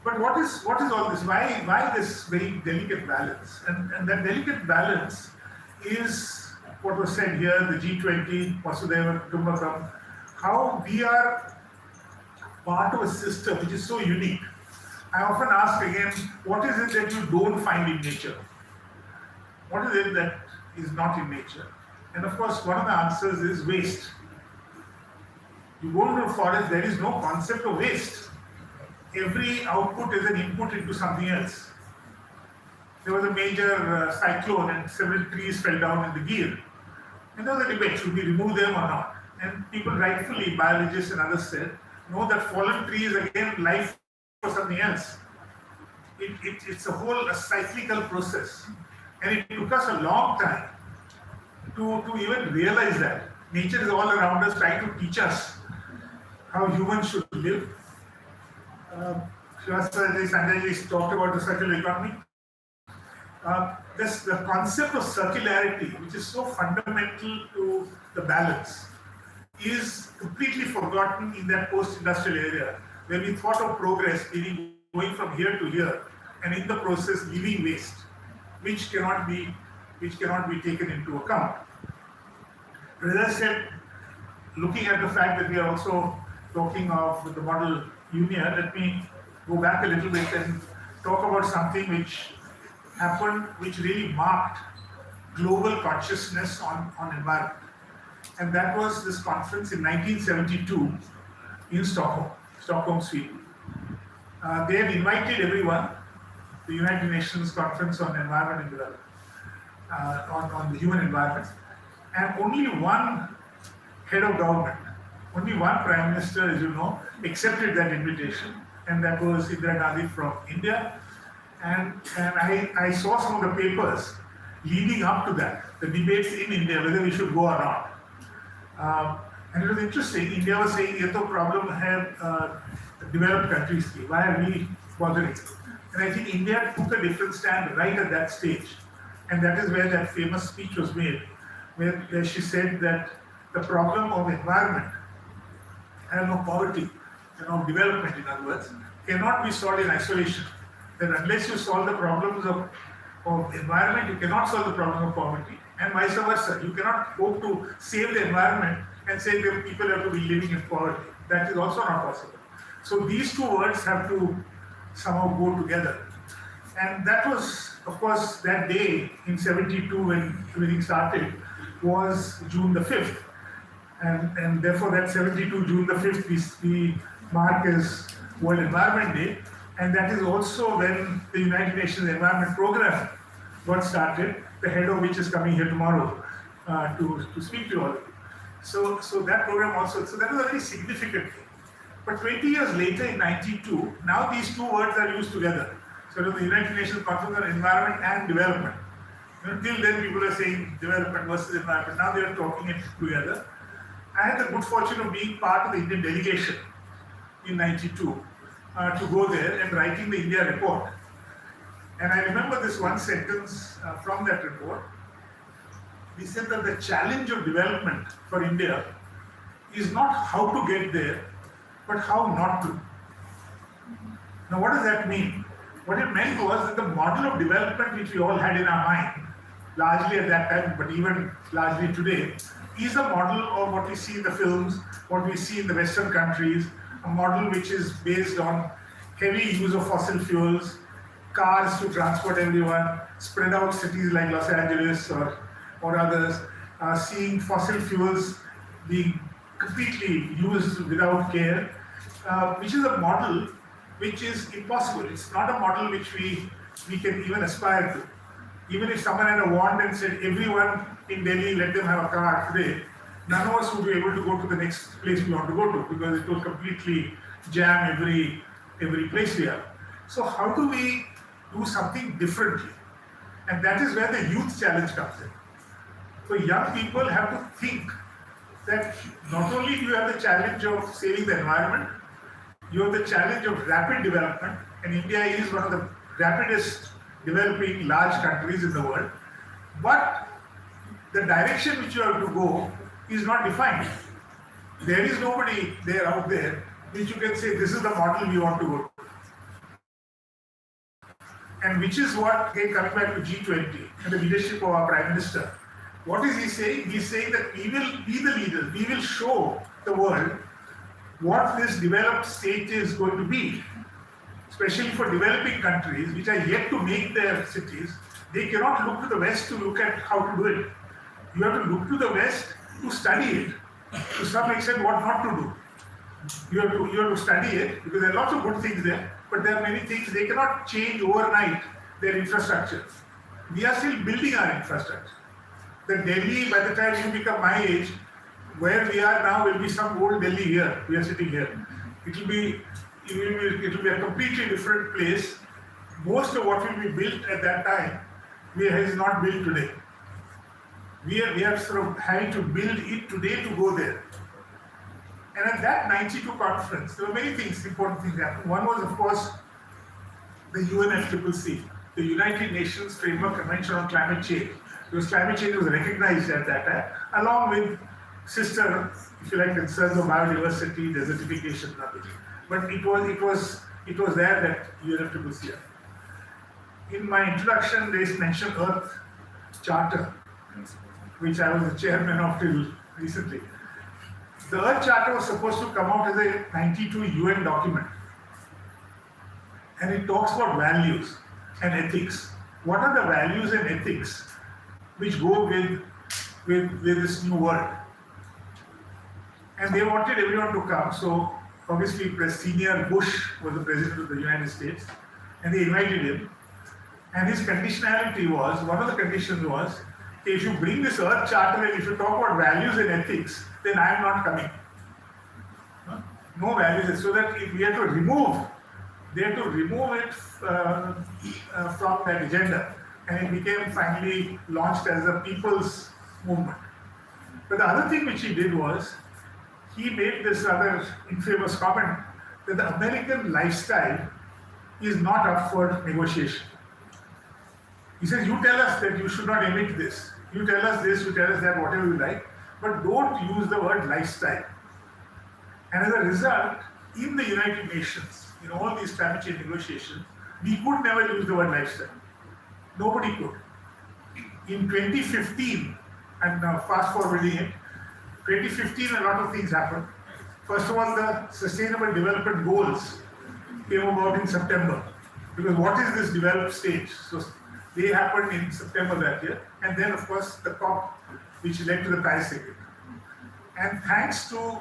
But what is all this? Why this very delicate balance? And that delicate balance is what was said here, the G20, Vasudhaiva Kutumbakam, how we are part of a system which is so unique. I often ask again, what is it that you don't find in nature? What is it that is not in nature? And of course, one of the answers is waste. You go into a forest, there is no concept of waste. Every output is an input into something else. There was a major cyclone and several trees fell down in the Gir. And there was a debate, should we remove them or not? And people rightfully, biologists and others said, no, that fallen tree is again life for something else. It's a cyclical process. And it took us a long time to even realize that. Nature is all around us, trying to teach us how humans should live. Srivastava Sanjay talked about the circular economy. The concept of circularity, which is so fundamental to the balance, is completely forgotten in that post-industrial area, where we thought of progress meaning going from here to here, and in the process leaving waste, which cannot be taken into account. But as I said, looking at the fact that we are also talking of the model H-Munea, let me go back a little bit and talk about something which happened, which really marked global consciousness on environment. And that was this conference in 1972 in Stockholm, Sweden. They had invited everyone, the United Nations Conference on Environment and Development, on the human environment, and only one head of government, only one Prime Minister, as you know, accepted that invitation, and that was Indira Gandhi from India. And I saw some of the papers leading up to that, the debates in India, whether we should go or not. And it was interesting, India was saying, ye to problem hai developed countries ki, why are we bothering? And I think India took a different stand right at that stage. And that is where that famous speech was made, where she said that the problem of environment and of poverty, and of development, in other words, cannot be solved in isolation. That unless you solve the problems of environment, you cannot solve the problem of poverty, and vice versa. You cannot hope to save the environment and say that people have to be living in poverty. That is also not possible. So these two words have to somehow go together. And that was, of course, that day in 72 when everything started was June the 5th. And therefore that 72 June the 5th we mark as World Environment Day. And that is also when the United Nations Environment Programme got started, the head of which is coming here tomorrow to speak to all of you. So that program also, so that was a very significant thing. But 20 years later in 92, now these two words are used together. So the United Nations Conference on Environment and Development. Till then people are saying development versus environment. Now they are talking it together. I had the good fortune of being part of the Indian delegation in 92 to go there and writing the India report. And I remember this one sentence from that report. We said that the challenge of development for India is not how to get there, but how not to. Now what does that mean? What it meant was that the model of development which we all had in our mind, largely at that time, but even largely today, is a model of what we see in the films, what we see in the Western countries, a model which is based on heavy use of fossil fuels, cars to transport everyone, spread out cities like Los Angeles or others, seeing fossil fuels being completely used without care, which is a model which is impossible. It's not a model which we can even aspire to. Even if someone had a wand and said, everyone in Delhi, let them have a car today, none of us would be able to go to the next place we want to go to because it will completely jam every place we are. So how do we do something differently? And that is where the youth challenge comes in. So young people have to think that not only do you have the challenge of saving the environment, you have the challenge of rapid development, and India is one of the rapidest developing large countries in the world, but the direction which you have to go is not defined. There is nobody there out there which you can say this is the model we want to go to. And which is what, again coming back to G20 and the leadership of our Prime Minister, what is he saying? He's saying that we will be the leaders, we will show the world what this developed state is going to be. Especially for developing countries which are yet to make their cities, they cannot look to the West to look at how to do it. You have to look to the West to study it, to some extent what not to do. You have to study it because there are lots of good things there, but there are many things they cannot change overnight their infrastructure. We are still building our infrastructure. The Delhi, by the time you become my age, where we are now will be some old Delhi here. We are sitting here. It will be a completely different place. Most of what will be built at that time is not built today. We are sort of having to build it today to go there. And at that 92 conference, there were many things, important things happened. One was, of course, the UNFCCC, the United Nations Framework Convention on Climate Change. Because climate change was recognized at that time, along with sister, if you like, concerns of biodiversity, desertification, and everything. But it was there that UNFCCC. In my introduction, they mentioned Earth Charter, which I was the chairman of till recently. The Earth Charter was supposed to come out as a 92 UN document. And it talks about values and ethics. What are the values and ethics which go with this new world? And they wanted everyone to come. So obviously, Senior Bush was the president of the United States, and they invited him. And his conditionality was, one of the conditions was, if you bring this Earth Charter and if you talk about values and ethics, then I am not coming. No values, so that if we had to remove, they had to remove it from that agenda. And it became finally launched as a people's movement. But the other thing which he did was, he made this rather infamous comment that the American lifestyle is not up for negotiation. He says, you tell us that you should not emit this. You tell us this, you tell us that, whatever you like, but don't use the word lifestyle. And as a result, in the United Nations, in all these climate change negotiations, we could never use the word lifestyle. Nobody could. In 2015, and now fast forwarding it, 2015 a lot of things happened. First of all, the Sustainable Development Goals came about in September. Because what is this developed stage? So they happened in September that year. And then, of course, the COP, which led to the Paris Agreement. And thanks to,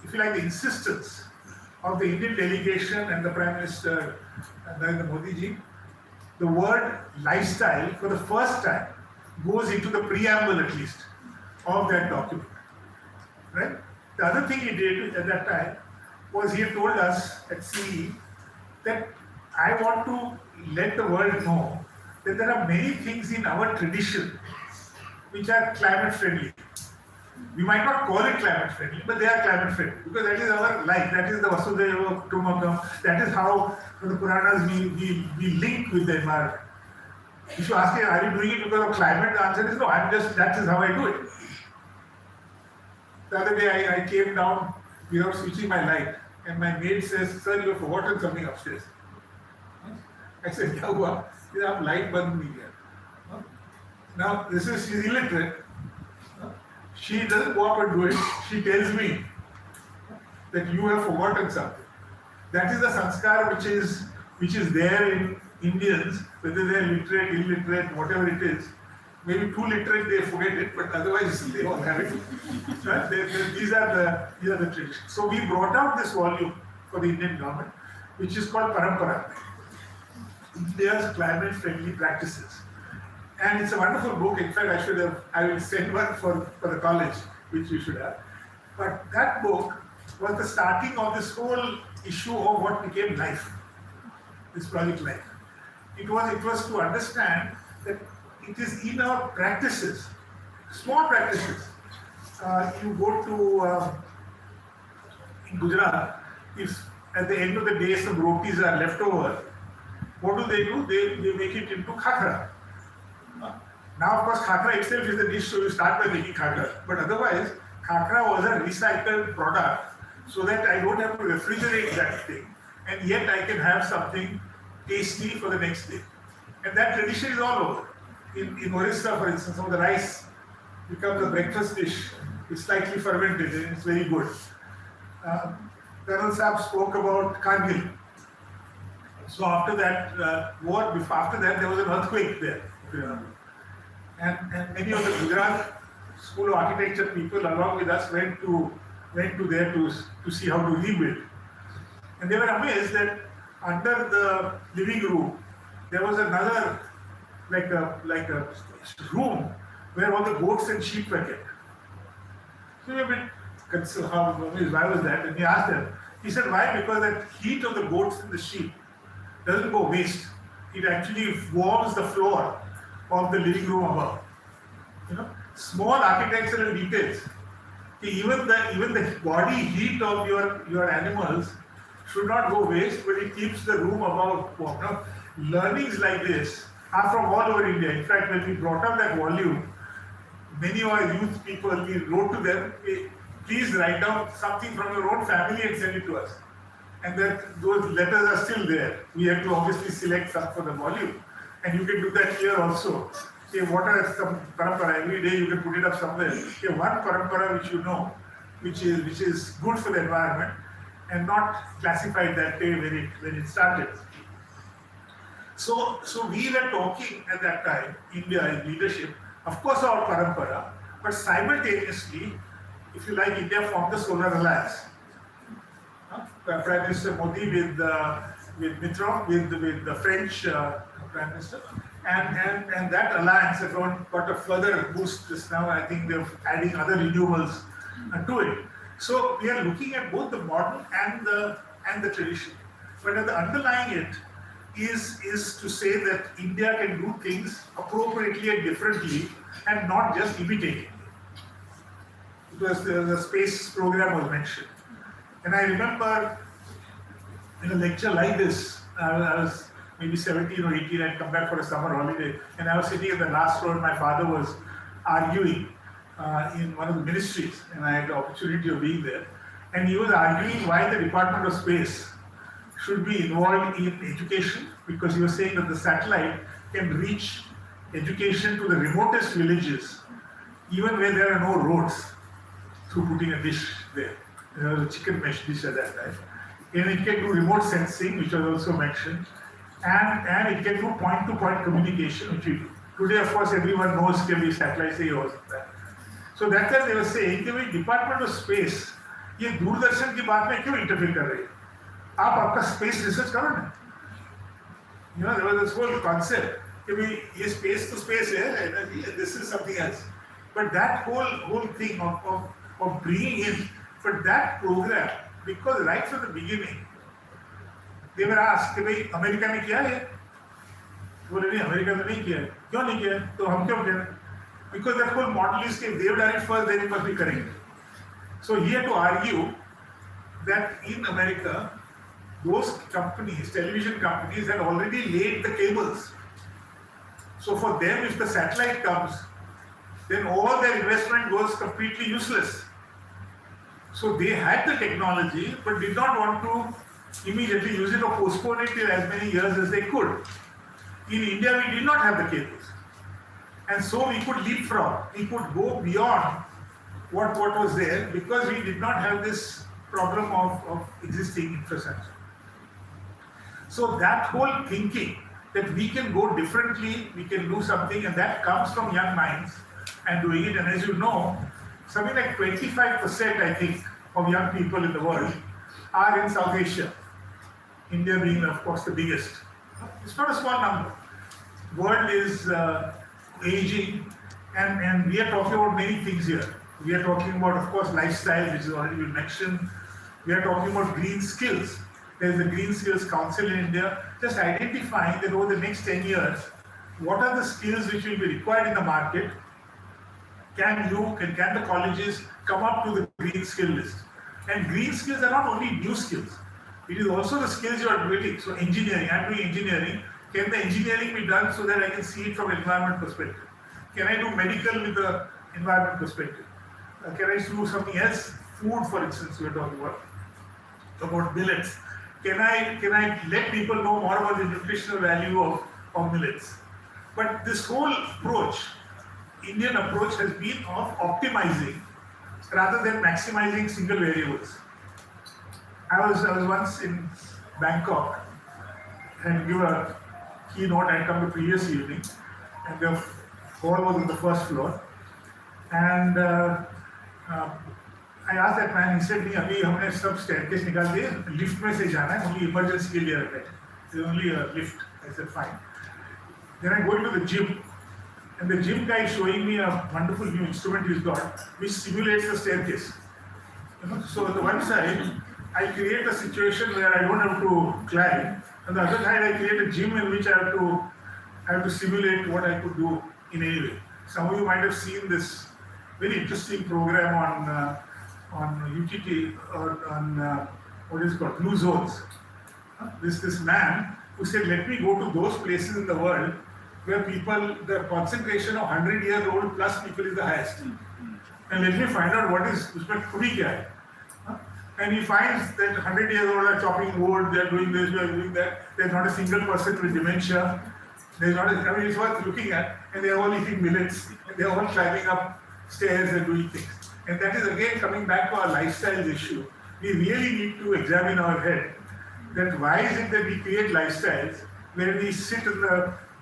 if you like, the insistence of the Indian delegation and the Prime Minister, Narendra Modi ji, the word lifestyle, for the first time, goes into the preamble, at least, of that document. Right? The other thing he did at that time was he told us at CE that I want to let the world know that there are many things in our tradition which are climate friendly. We might not call it climate friendly, but they are climate friendly because that is our life. That is the Vasudhaiva Kutumbakam. That is how from the Puranas we link with the environment. If you ask me, are you doing it because of climate? The answer is no. That is how I do it. The other day I came down without switching my light, and my maid says, "Sir, you have forgotten something upstairs." I said, क्या हुआ? He said, आप light बंद नहीं किया. Now she's illiterate. She doesn't go up and do it. She tells me that you have forgotten something. That is the sanskar which is there in Indians, whether they are literate, illiterate, whatever it is. Maybe too literate they forget it, but otherwise they all have it. These are the traditions. So we brought out this volume for the Indian government, which is called Parampara, India's climate-friendly practices. And it's a wonderful book. In fact, I will send one for the college, which you should have. But that book was the starting of this whole issue of what became life, this project life. It was to understand that it is in our practices, small practices. You go to in Gujarat, if at the end of the day some rotis are left over, what do? They make it into khakra. Now, of course, khakra itself is the dish, so you start by making khakra. But otherwise, khakra was a recycled product, so that I don't have to refrigerate that thing, and yet I can have something tasty for the next day. And that tradition is all over. In Orissa, for instance, some of the rice becomes a breakfast dish. It's slightly fermented and it's very good. Colonel Saab spoke about Kargil. So after that after that there was an earthquake there, if you remember. And many of the Gujarat School of Architecture people along with us went to there to see how to rebuild. And they were amazed that under the living room there was another like a room where all the goats and sheep were kept. So we were a bit concerned, why was that? And he asked them. He said, why? Because that heat of the goats and the sheep doesn't go waste. It actually warms the floor of the living room above. Small architectural details. Even the body heat of your animals should not go waste, but it keeps the room above warm. Learnings like this are from all over India. In fact, when we brought up that volume, many of our youth people, we wrote to them, please write down something from your own family and send it to us. And those letters are still there. We have to obviously select some for the volume. And you can do that here also. Okay, what are some parampara? Every day you can put it up somewhere. Okay, one parampara which you know, which is good for the environment and not classified that way when it started. So we were talking at that time, India in leadership, of course our parampara, but simultaneously, if you like, India formed the Solar Alliance. Prime Minister Modi with Mitterrand, with the French Prime Minister, and that alliance has got a further boost just now. I think they're adding other renewables to it. So we are looking at both the modern and the tradition. But at the underlying it is to say that India can do things appropriately and differently and not just imitating. Because the space program was mentioned. And I remember in a lecture like this, I was maybe 17 or 18, I'd come back for a summer holiday, and I was sitting in the last row and my father was arguing in one of the ministries, and I had the opportunity of being there. And he was arguing why the Department of Space should be involved in education, because he was saying that the satellite can reach education to the remotest villages, even where there are no roads, through putting a dish there. There was a chicken mesh dish at that time. And it can do remote sensing, which was also mentioned, and it can do point-to-point communication, which we do. Today, of course, everyone knows can be satellite से हो सकता है. So that time they were saying कि भाई Department of Space ये दूरदर्शन की बात में क्यों इंटरफेयर कर रही है? आप आपका स्पेस रिसर्च करो ना. There was this whole concept कि भाई ये space to space है, this is something else. But that whole thing of bringing in for that program, because right from the beginning they were asked कि भाई America ने किया है? बोले नहीं, अमेरिका ने नहीं किया है. क्यों नहीं किया? तो हम क्यों करें? Because that whole model is that they've done it first, then it must be correct. So he had to argue that in America, those companies, television companies, had already laid the cables. So for them, if the satellite comes, then all their investment goes completely useless. So they had the technology, but did not want to immediately use it or postpone it till as many years as they could. In India, we did not have the cables. And so we could leapfrog, we could go beyond what was there because we did not have this problem of existing infrastructure. So that whole thinking that we can go differently, we can do something, and that comes from young minds and doing it. And as you know, something like 25%, I think, of young people in the world are in South Asia. India being, of course, the biggest. It's not a small number. World is aging, and we are talking about many things here. We are talking about, of course, lifestyle, which has already been mentioned. We are talking about green skills. There is a Green Skills Council in India, just identifying that over the next 10 years, what are the skills which will be required in the market? Can the colleges come up to the green skill list? And green skills are not only new skills, it is also the skills you are building. So engineering, I'm doing engineering. Can the engineering be done so that I can see it from an environment perspective? Can I do medical with the environment perspective? Can I do something else? Food, for instance, we are talking about millets. Can I let people know more about the nutritional value of millets? But this whole approach, Indian approach, has been of optimizing rather than maximizing single variables. I was once in Bangkok and give a keynote. I come the previous evening, and the hall was on the first floor. And I asked that man. He said, "नहीं, अभी हमने सब staircase निकाल दिए, lift में से जाना है, only emergency के लिए रखा है. There's only a lift." I said, "Fine." Then I go into the gym, and the gym guy is showing me a wonderful new instrument he's got, which simulates the staircase. So on the one side, I create a situation where I don't have to climb. On the other side, I create a gym in which I have to simulate what I could do in any way. Some of you might have seen this very interesting program on UTT or on what is it called, Blue Zones. This man who said, let me go to those places in the world where people, the concentration of 100-year-old plus people is the highest. And let me find out what is उसमें खुदी क्या है. And he finds that 100 years old are chopping wood, they are doing this, they are doing that. There's not a single person with dementia. There's not I mean, it's worth looking at. And they are all eating millets. And they are all climbing up stairs and doing things. And that is again coming back to our lifestyle issue. We really need to examine our head. That why is it that we create lifestyles where we sit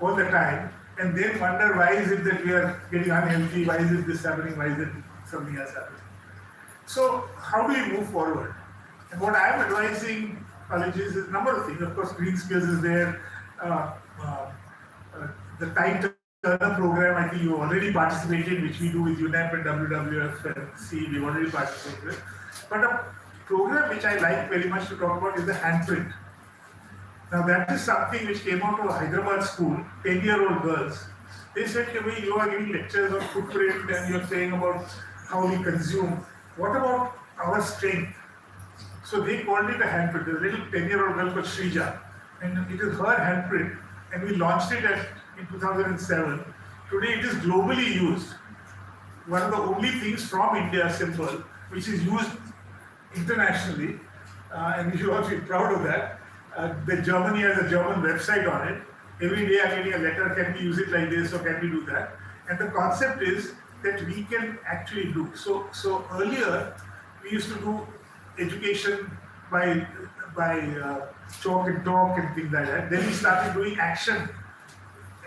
all the time and then wonder why is it that we are getting unhealthy, why is it this happening, why is it something else happening. So how do we move forward? And what I am advising colleges is a number of things. Of course, Green Skills is there. The Time Turner program, I think you already participated, which we do with UNEP and WWF and C, we've already participated. But a program which I like very much to talk about is the handprint. Now that is something which came out of a Hyderabad school, 10-year-old girls. They said to me, you are giving lectures on footprint and you're saying about how we consume. What about our strength? So they called it a handprint. There's a little 10-year-old girl called Shrija. And it is her handprint. And we launched it in 2007. Today it is globally used. One of the only things from India, simple, which is used internationally. And we should also be proud of that. The Germany has a German website on it. Every day I'm getting a letter, can we use it like this or can we do that? And the concept is that we can actually do. So earlier we used to do education by chalk and talk and things like that. Then we started doing action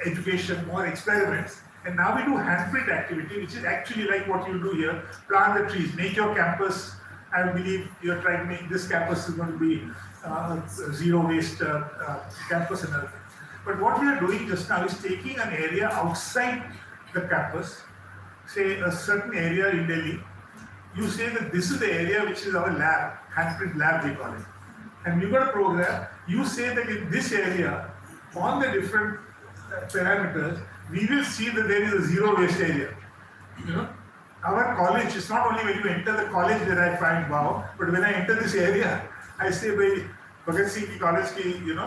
education, more experiments. And now we do handprint activity, which is actually like what you do here. Plant the trees, make your campus. I believe you're trying to make this campus is going to be a zero waste campus and everything. But what we are doing just now is taking an area outside the campus, say a certain area in Delhi. You say that this is the area which is our lab, handprint lab we call it. And we've got a program, you say that in this area, on the different parameters, we will see that there is a zero waste area. You know, our college, it's not only when you enter the college that I find wow, but when I enter this area, I say, Bhagat Singh College, you know,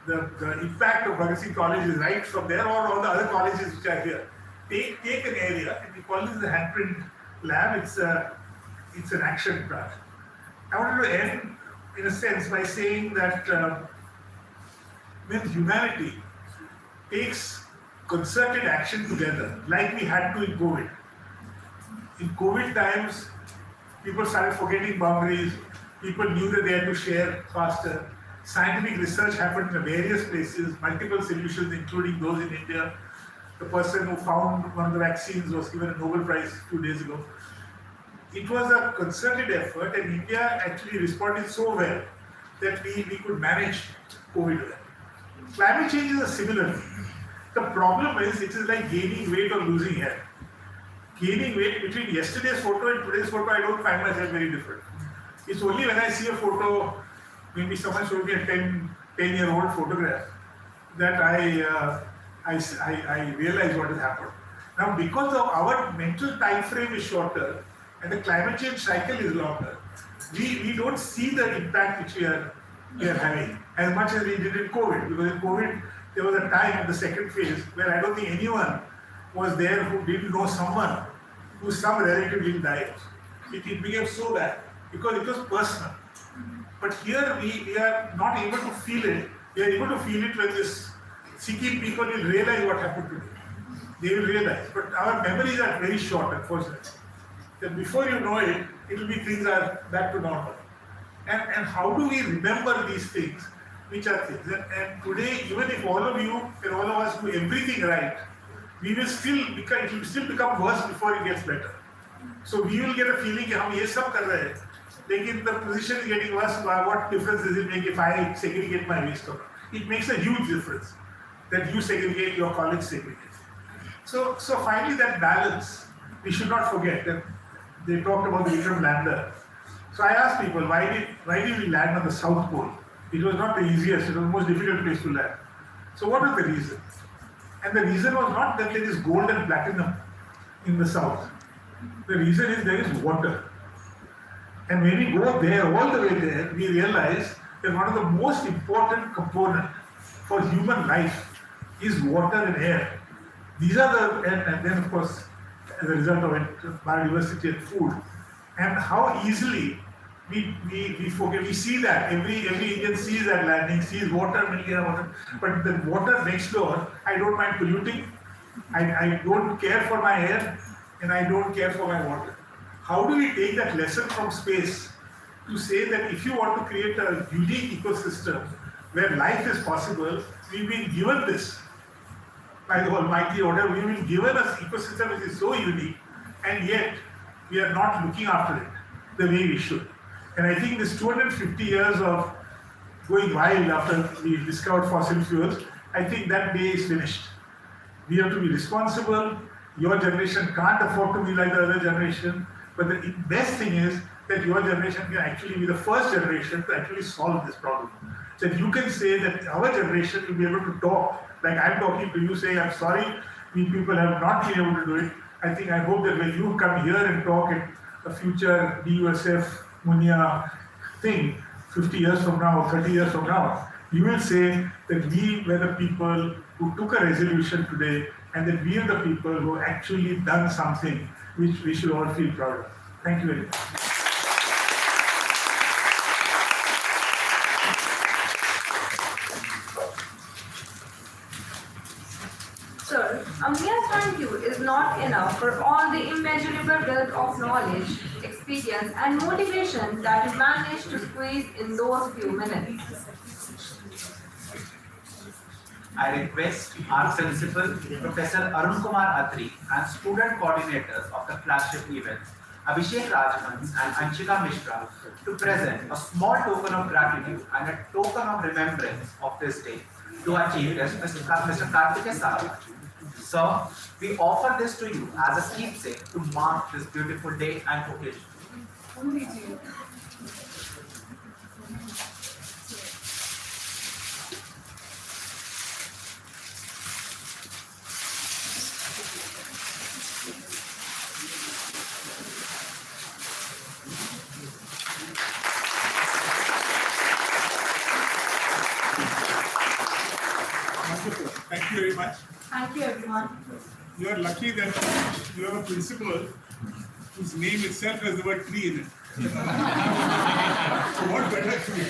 the impact of Bhagat Singh College is right from there or all the other colleges which are here. Take an area, and we call this the handprint lab, it's an action project. I wanted to end in a sense, by saying that when humanity takes concerted action together, like we had to in COVID. In COVID times, people started forgetting boundaries. People knew that they had to share faster. Scientific research happened in various places, multiple solutions, including those in India. The person who found one of the vaccines was given a Nobel Prize a few days ago. It was a concerted effort, and India actually responded so well that we could manage COVID well. Climate change is a similar thing. The problem is it is like gaining weight or losing hair. Gaining weight between yesterday's photo and today's photo, I don't find myself very different. It's only when I see a photo, maybe someone showed me a 10-year-old photograph, that I realize what has happened. Now, because of our mental time frame is shorter and the climate change cycle is longer, we don't see the impact which we are having as much as we did in COVID. Because in COVID, there was a time in the second phase where I don't think anyone was there who didn't know someone who some relative didn't die. It became so bad because it was personal. But here we are not able to feel it. We are able to feel it when this Sikkim people will realize what happened to them. They will realize. But our memories are very short, unfortunately. That before you know it, it will be things are back to normal. And how do we remember these things, which are things? And today, even if all of you and all of us do everything right, we will it will still become worse before it gets better. So we will get a feeling that we are doing everything. But the position is getting worse. What difference does it make if I segregate my waste or not? It makes a huge difference that you segregate, your colleagues segregate. So finally, that balance, we should not forget that they talked about the Vikram lander. So I asked people, why did we land on the South Pole? It was not the easiest, it was the most difficult place to land. So what was the reason? And the reason was not that there is gold and platinum in the South. The reason is there is water. And when we go there, all the way there, we realize that one of the most important components for human life is water and air. These are and then of course, as a result of it, biodiversity and food. And how easily we forget. We see that every Indian sees that landing, sees water, water. But the water next door, I don't mind polluting. I don't care for my air, and I don't care for my water. How do we take that lesson from space to say that if you want to create a unique ecosystem where life is possible, we've been given this by the Almighty Order. We've been given an ecosystem which is so unique, and yet we are not looking after it the way we should. And I think this 250 years of going wild after we discovered fossil fuels, I think that day is finished. We have to be responsible. Your generation can't afford to be like the other generation. But the best thing is that your generation can actually be the first generation to actually solve this problem. That you can say that our generation will be able to talk, like I'm talking to you saying, I'm sorry, we people have not been able to do it. I hope that when you come here and talk at a future Dusf, H-Munea thing, 50 years from now, 30 years from now, you will say that we were the people who took a resolution today, and that we are the people who actually done something which we should all feel proud of. Thank you very much. Sir, a mere thank you is not enough for all the immeasurable wealth of knowledge, experience, and motivation that you managed to squeeze in those few minutes. I request our principal, Professor Arun Kumar Atri, and student coordinators of the flagship events, Abhishek Rajhans and Anshika Mishra, to present a small token of gratitude and a token of remembrance of this day to our chief guest, Mr. Karthike Sarabhai. Sir, we offer this to you as a keepsake to mark this beautiful day and occasion. Wonderful. Thank you very much. Thank you, everyone. You are lucky that you have a principal whose name itself has the word tree in it. So what better to be?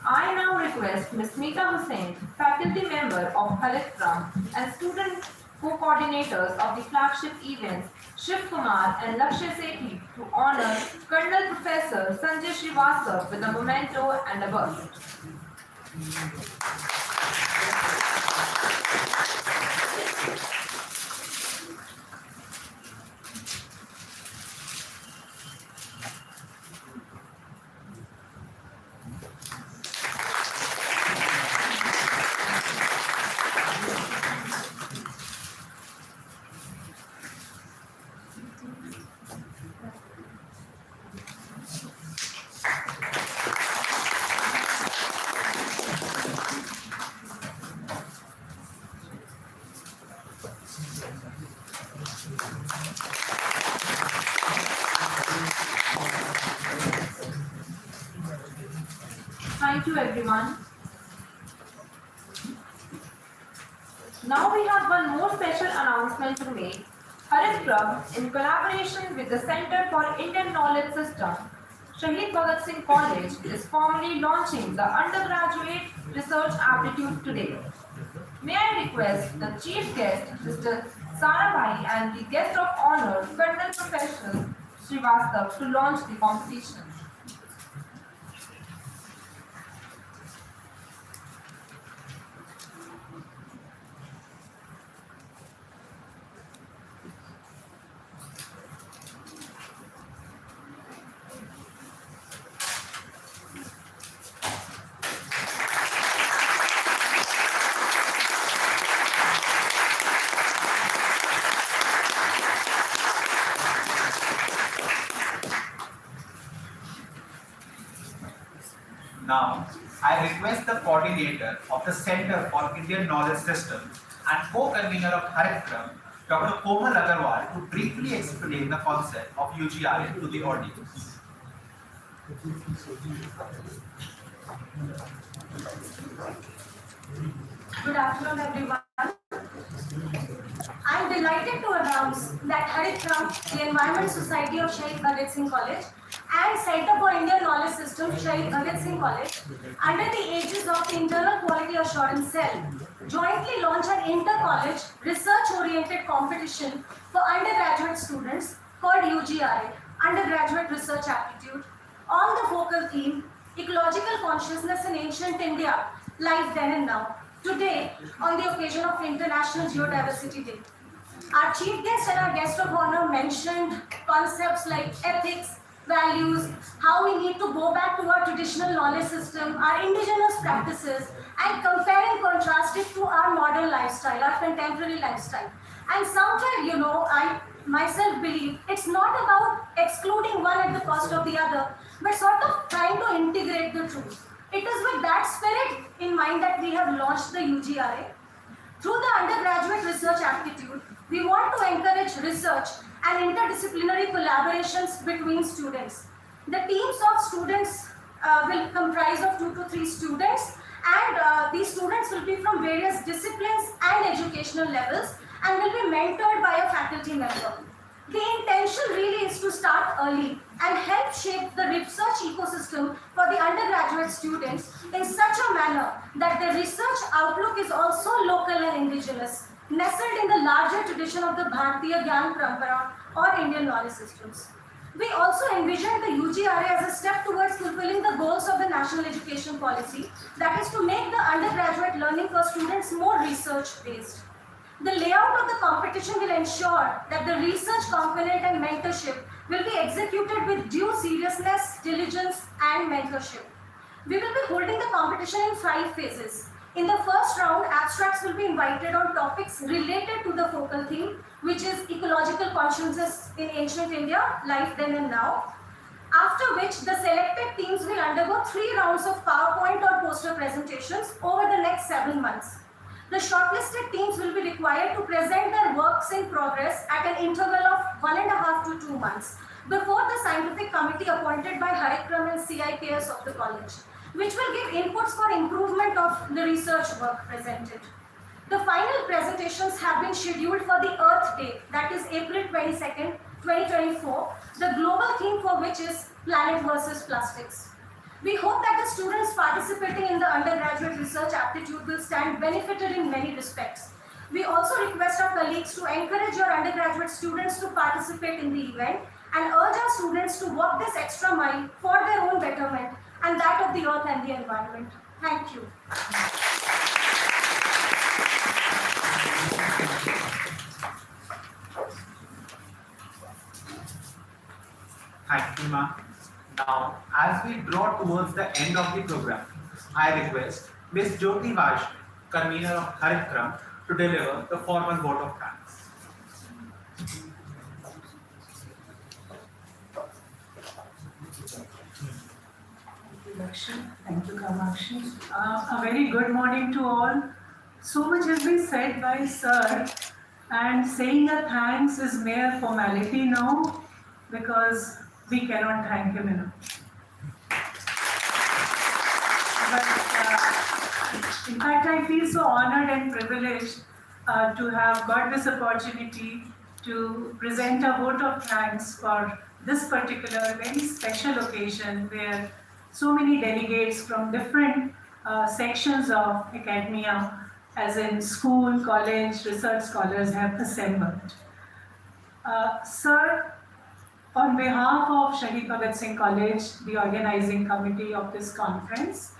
I now request Ms. Meeta Hussain, faculty member of Khalid and student co-coordinators of the flagship events, Shiv Kumar and Lakshya Sethi, to honor Colonel Professor Sanjay Srivastava with a memento and a bust. Thank you, everyone. Now we have one more special announcement to make. Harit Club, in collaboration with the Center for Indian Knowledge System, Shahid Bhagat Singh College, is formally launching the undergraduate research aptitude today. May I request the chief guest, Mr. Sarabhai, and the guest of honor, Colonel Professor Srivastava, to launch the competition. Now, I request the coordinator of the Center for Indian Knowledge Systems and co-convener of Harikram, Dr. Komal Agarwal, to briefly explain the concept of UGRA to the audience. Good afternoon, everyone. I'm delighted to announce that Harikram, the Environment Society of Shahid Bhagat Singh College, and Center for Indian Knowledge System, Shahid Bhagat Singh College, under the aegis of the Internal Quality Assurance Cell, jointly launch an inter-college research-oriented competition for undergraduate students called UGRA, Undergraduate Research Aptitude, on the focal theme, Ecological Consciousness in Ancient India, Life Then and Now, today on the occasion of International Geodiversity Day. Our chief guest and our guest of honor mentioned concepts like ethics, values, how we need to go back to our traditional knowledge system, our indigenous practices, and compare and contrast it to our modern lifestyle, our contemporary lifestyle. And somewhere, I myself believe it's not about excluding one at the cost of the other, but sort of trying to integrate the truth. It is with that spirit in mind that we have launched the UGRA. Through the undergraduate research aptitude, we want to encourage research and interdisciplinary collaborations between students. The teams of students will comprise of 2 to 3 students, and these students will be from various disciplines and educational levels and will be mentored by a faculty member. The intention really is to start early and help shape the research ecosystem for the undergraduate students in such a manner that the research outlook is also local and indigenous, nestled in the larger tradition of the Bharatiya Gyan Parampara or Indian knowledge systems. We also envision the UGRA as a step towards fulfilling the goals of the national education policy, that is to make the undergraduate learning for students more research-based. The layout of the competition will ensure that the research component and mentorship will be executed with due seriousness, diligence, and mentorship. We will be holding the competition in 5 phases. In the first round, abstracts will be invited on topics related to the focal theme, which is ecological consciousness in ancient India, life then and now. After which, the selected teams will undergo perform 3 rounds of PowerPoint or poster presentations over the next 7 months. The shortlisted teams will be required to present their works in progress at an interval of 1.5 to 2 months before the scientific committee appointed by Harikram and CIPS of the college, which will give inputs for improvement of the research work presented. The final presentations have been scheduled for the Earth Day, that is April 22nd, 2024, the global theme for which is Planet versus Plastics. We hope that the students participating in the undergraduate research aptitude will stand benefited in many respects. We also request our colleagues to encourage your undergraduate students to participate in the event and urge our students to walk this extra mile for their own betterment and that of the earth and the environment. Thank you. Thank you, ma'am. Now, as we draw towards the end of the program, I request Ms. Jyoti Vaishnav, convener of Harikram, to deliver the formal vote of thanks. Thank you, Kamakshi. A very good morning to all. So much has been said by Sir, and saying a thanks is mere formality now because we cannot thank him enough. But in fact, I feel so honored and privileged to have got this opportunity to present a vote of thanks for this particular very special occasion where so many delegates from different sections of academia, as in school, college, research scholars have assembled. Sir, on behalf of Shaheed Bhagat Singh College, the organizing committee of this conference,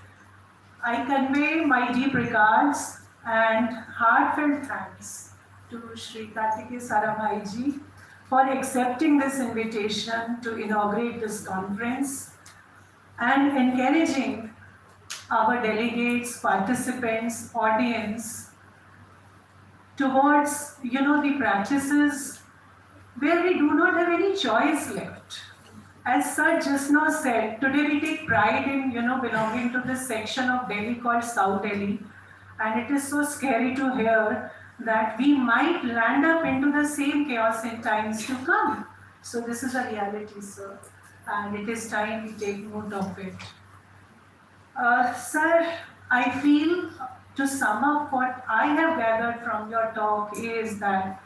I convey my deep regards and heartfelt thanks to Shri Kartikeya Sarabhai ji for accepting this invitation to inaugurate this conference and encouraging our delegates, participants, audience towards, the practices where we do not have any choice left. As Sir just now said, today we take pride in, belonging to this section of Delhi called South Delhi, and it is so scary to hear that we might land up into the same chaos in times to come. So this is a reality, sir, and it is time we take note of it. Sir, I feel to sum up what I have gathered from your talk is that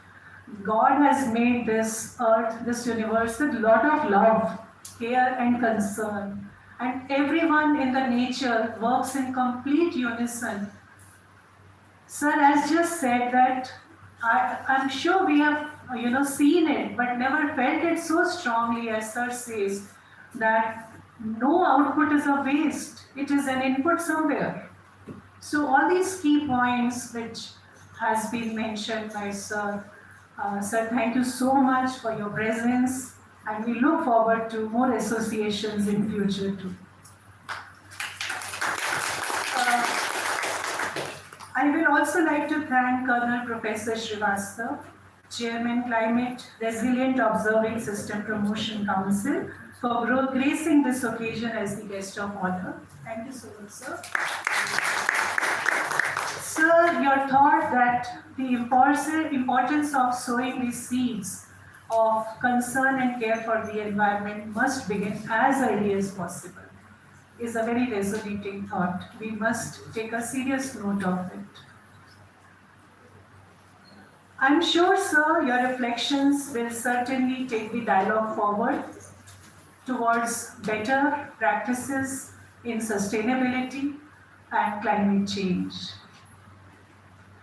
God has made this earth, this universe with a lot of love, care and concern, and everyone in the nature works in complete unison. Sir has just said that I'm sure we have seen it but never felt it so strongly as Sir says that no output is a waste, it is an input somewhere. So all these key points which has been mentioned by Sir, Sir, thank you so much for your presence and we look forward to more associations in future too. I will also like to thank Colonel Professor Srivastav, Chairman Climate Resilient Observing System Promotion Council, for gracing this occasion as the guest of honor. Thank you so much, sir. Sir, your thought that the importance of sowing the seeds of concern and care for the environment must begin as early as possible is a very resonating thought. We must take a serious note of it. I'm sure, sir, your reflections will certainly take the dialogue forward towards better practices in sustainability and climate change.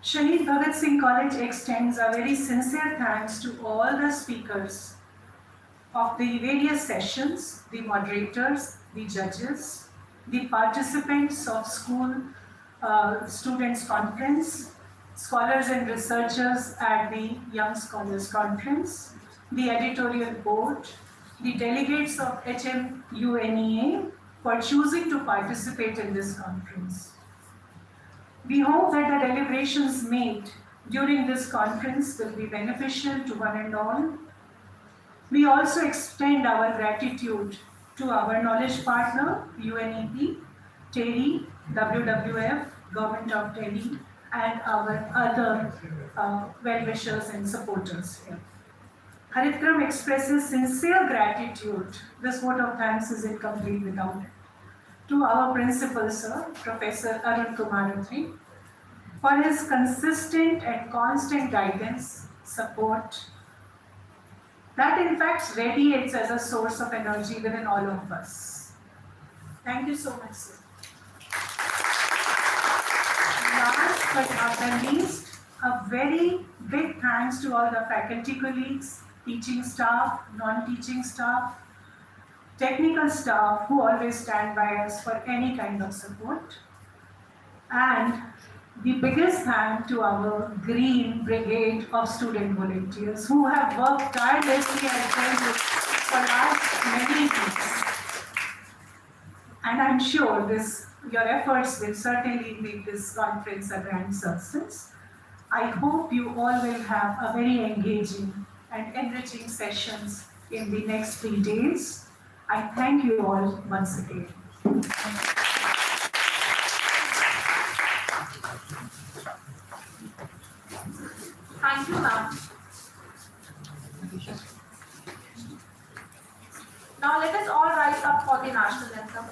Shaheed Bhagat Singh College extends a very sincere thanks to all the speakers of the various sessions, the moderators, the judges, the participants of school students conference, scholars and researchers at the Young Scholars Conference, the editorial board, the delegates of H-Munea for choosing to participate in this conference. We hope that the deliberations made during this conference will be beneficial to one and all. We also extend our gratitude to our knowledge partner, UNEP, TERI, WWF, Government of Delhi, and our other well-wishers and supporters here. Haritgram expresses sincere gratitude. This vote of thanks is incomplete without it. To our principal, sir, Professor Arun Kumaratri, for his consistent and constant guidance, support, that in fact radiates as a source of energy within all of us. Thank you so much, sir. Last but not the least, a very big thanks to all the faculty colleagues, teaching staff, non-teaching staff, technical staff who always stand by us for any kind of support. And the biggest thank to our Green Brigade of student volunteers who have worked tirelessly and for last many weeks. And I'm sure your efforts will certainly make this conference a grand success. I hope you all will have a very engaging and enriching sessions in the next 3 days. I thank you all once again. Thank you, ma'am. Now let us all rise up for the national anthem.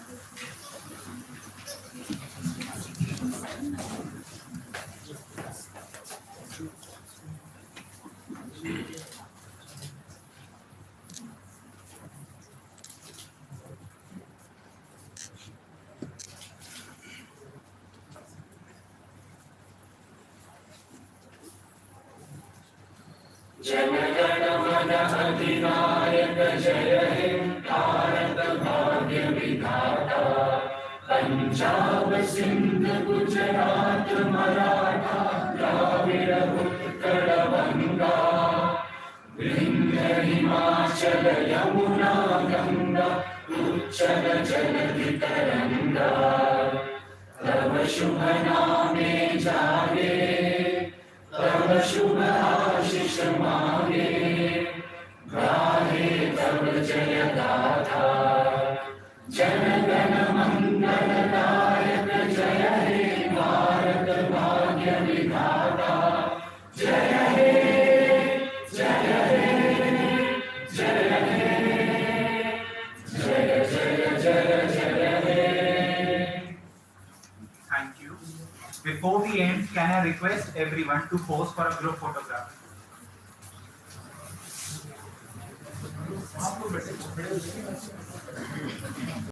Jana Gana Mana जय हे भारत भाग्य विधाता पंजाब सिंध गुजरात मराठा द्राविड़ उत्कल बंगा विंध्य हिमाचल यमुना गंगा उच्चल जलधि तरंगा तव शुभ नामे जागे तव शुभ आशीष मांगे गाहे तव जय गाथा जन गण मंगल दायक जय हे भारत भाग्य विधाता जय हे जय हे जय हे जय जय जय जय हे. Thank you. Before we end, can I request everyone to pose for a group photograph?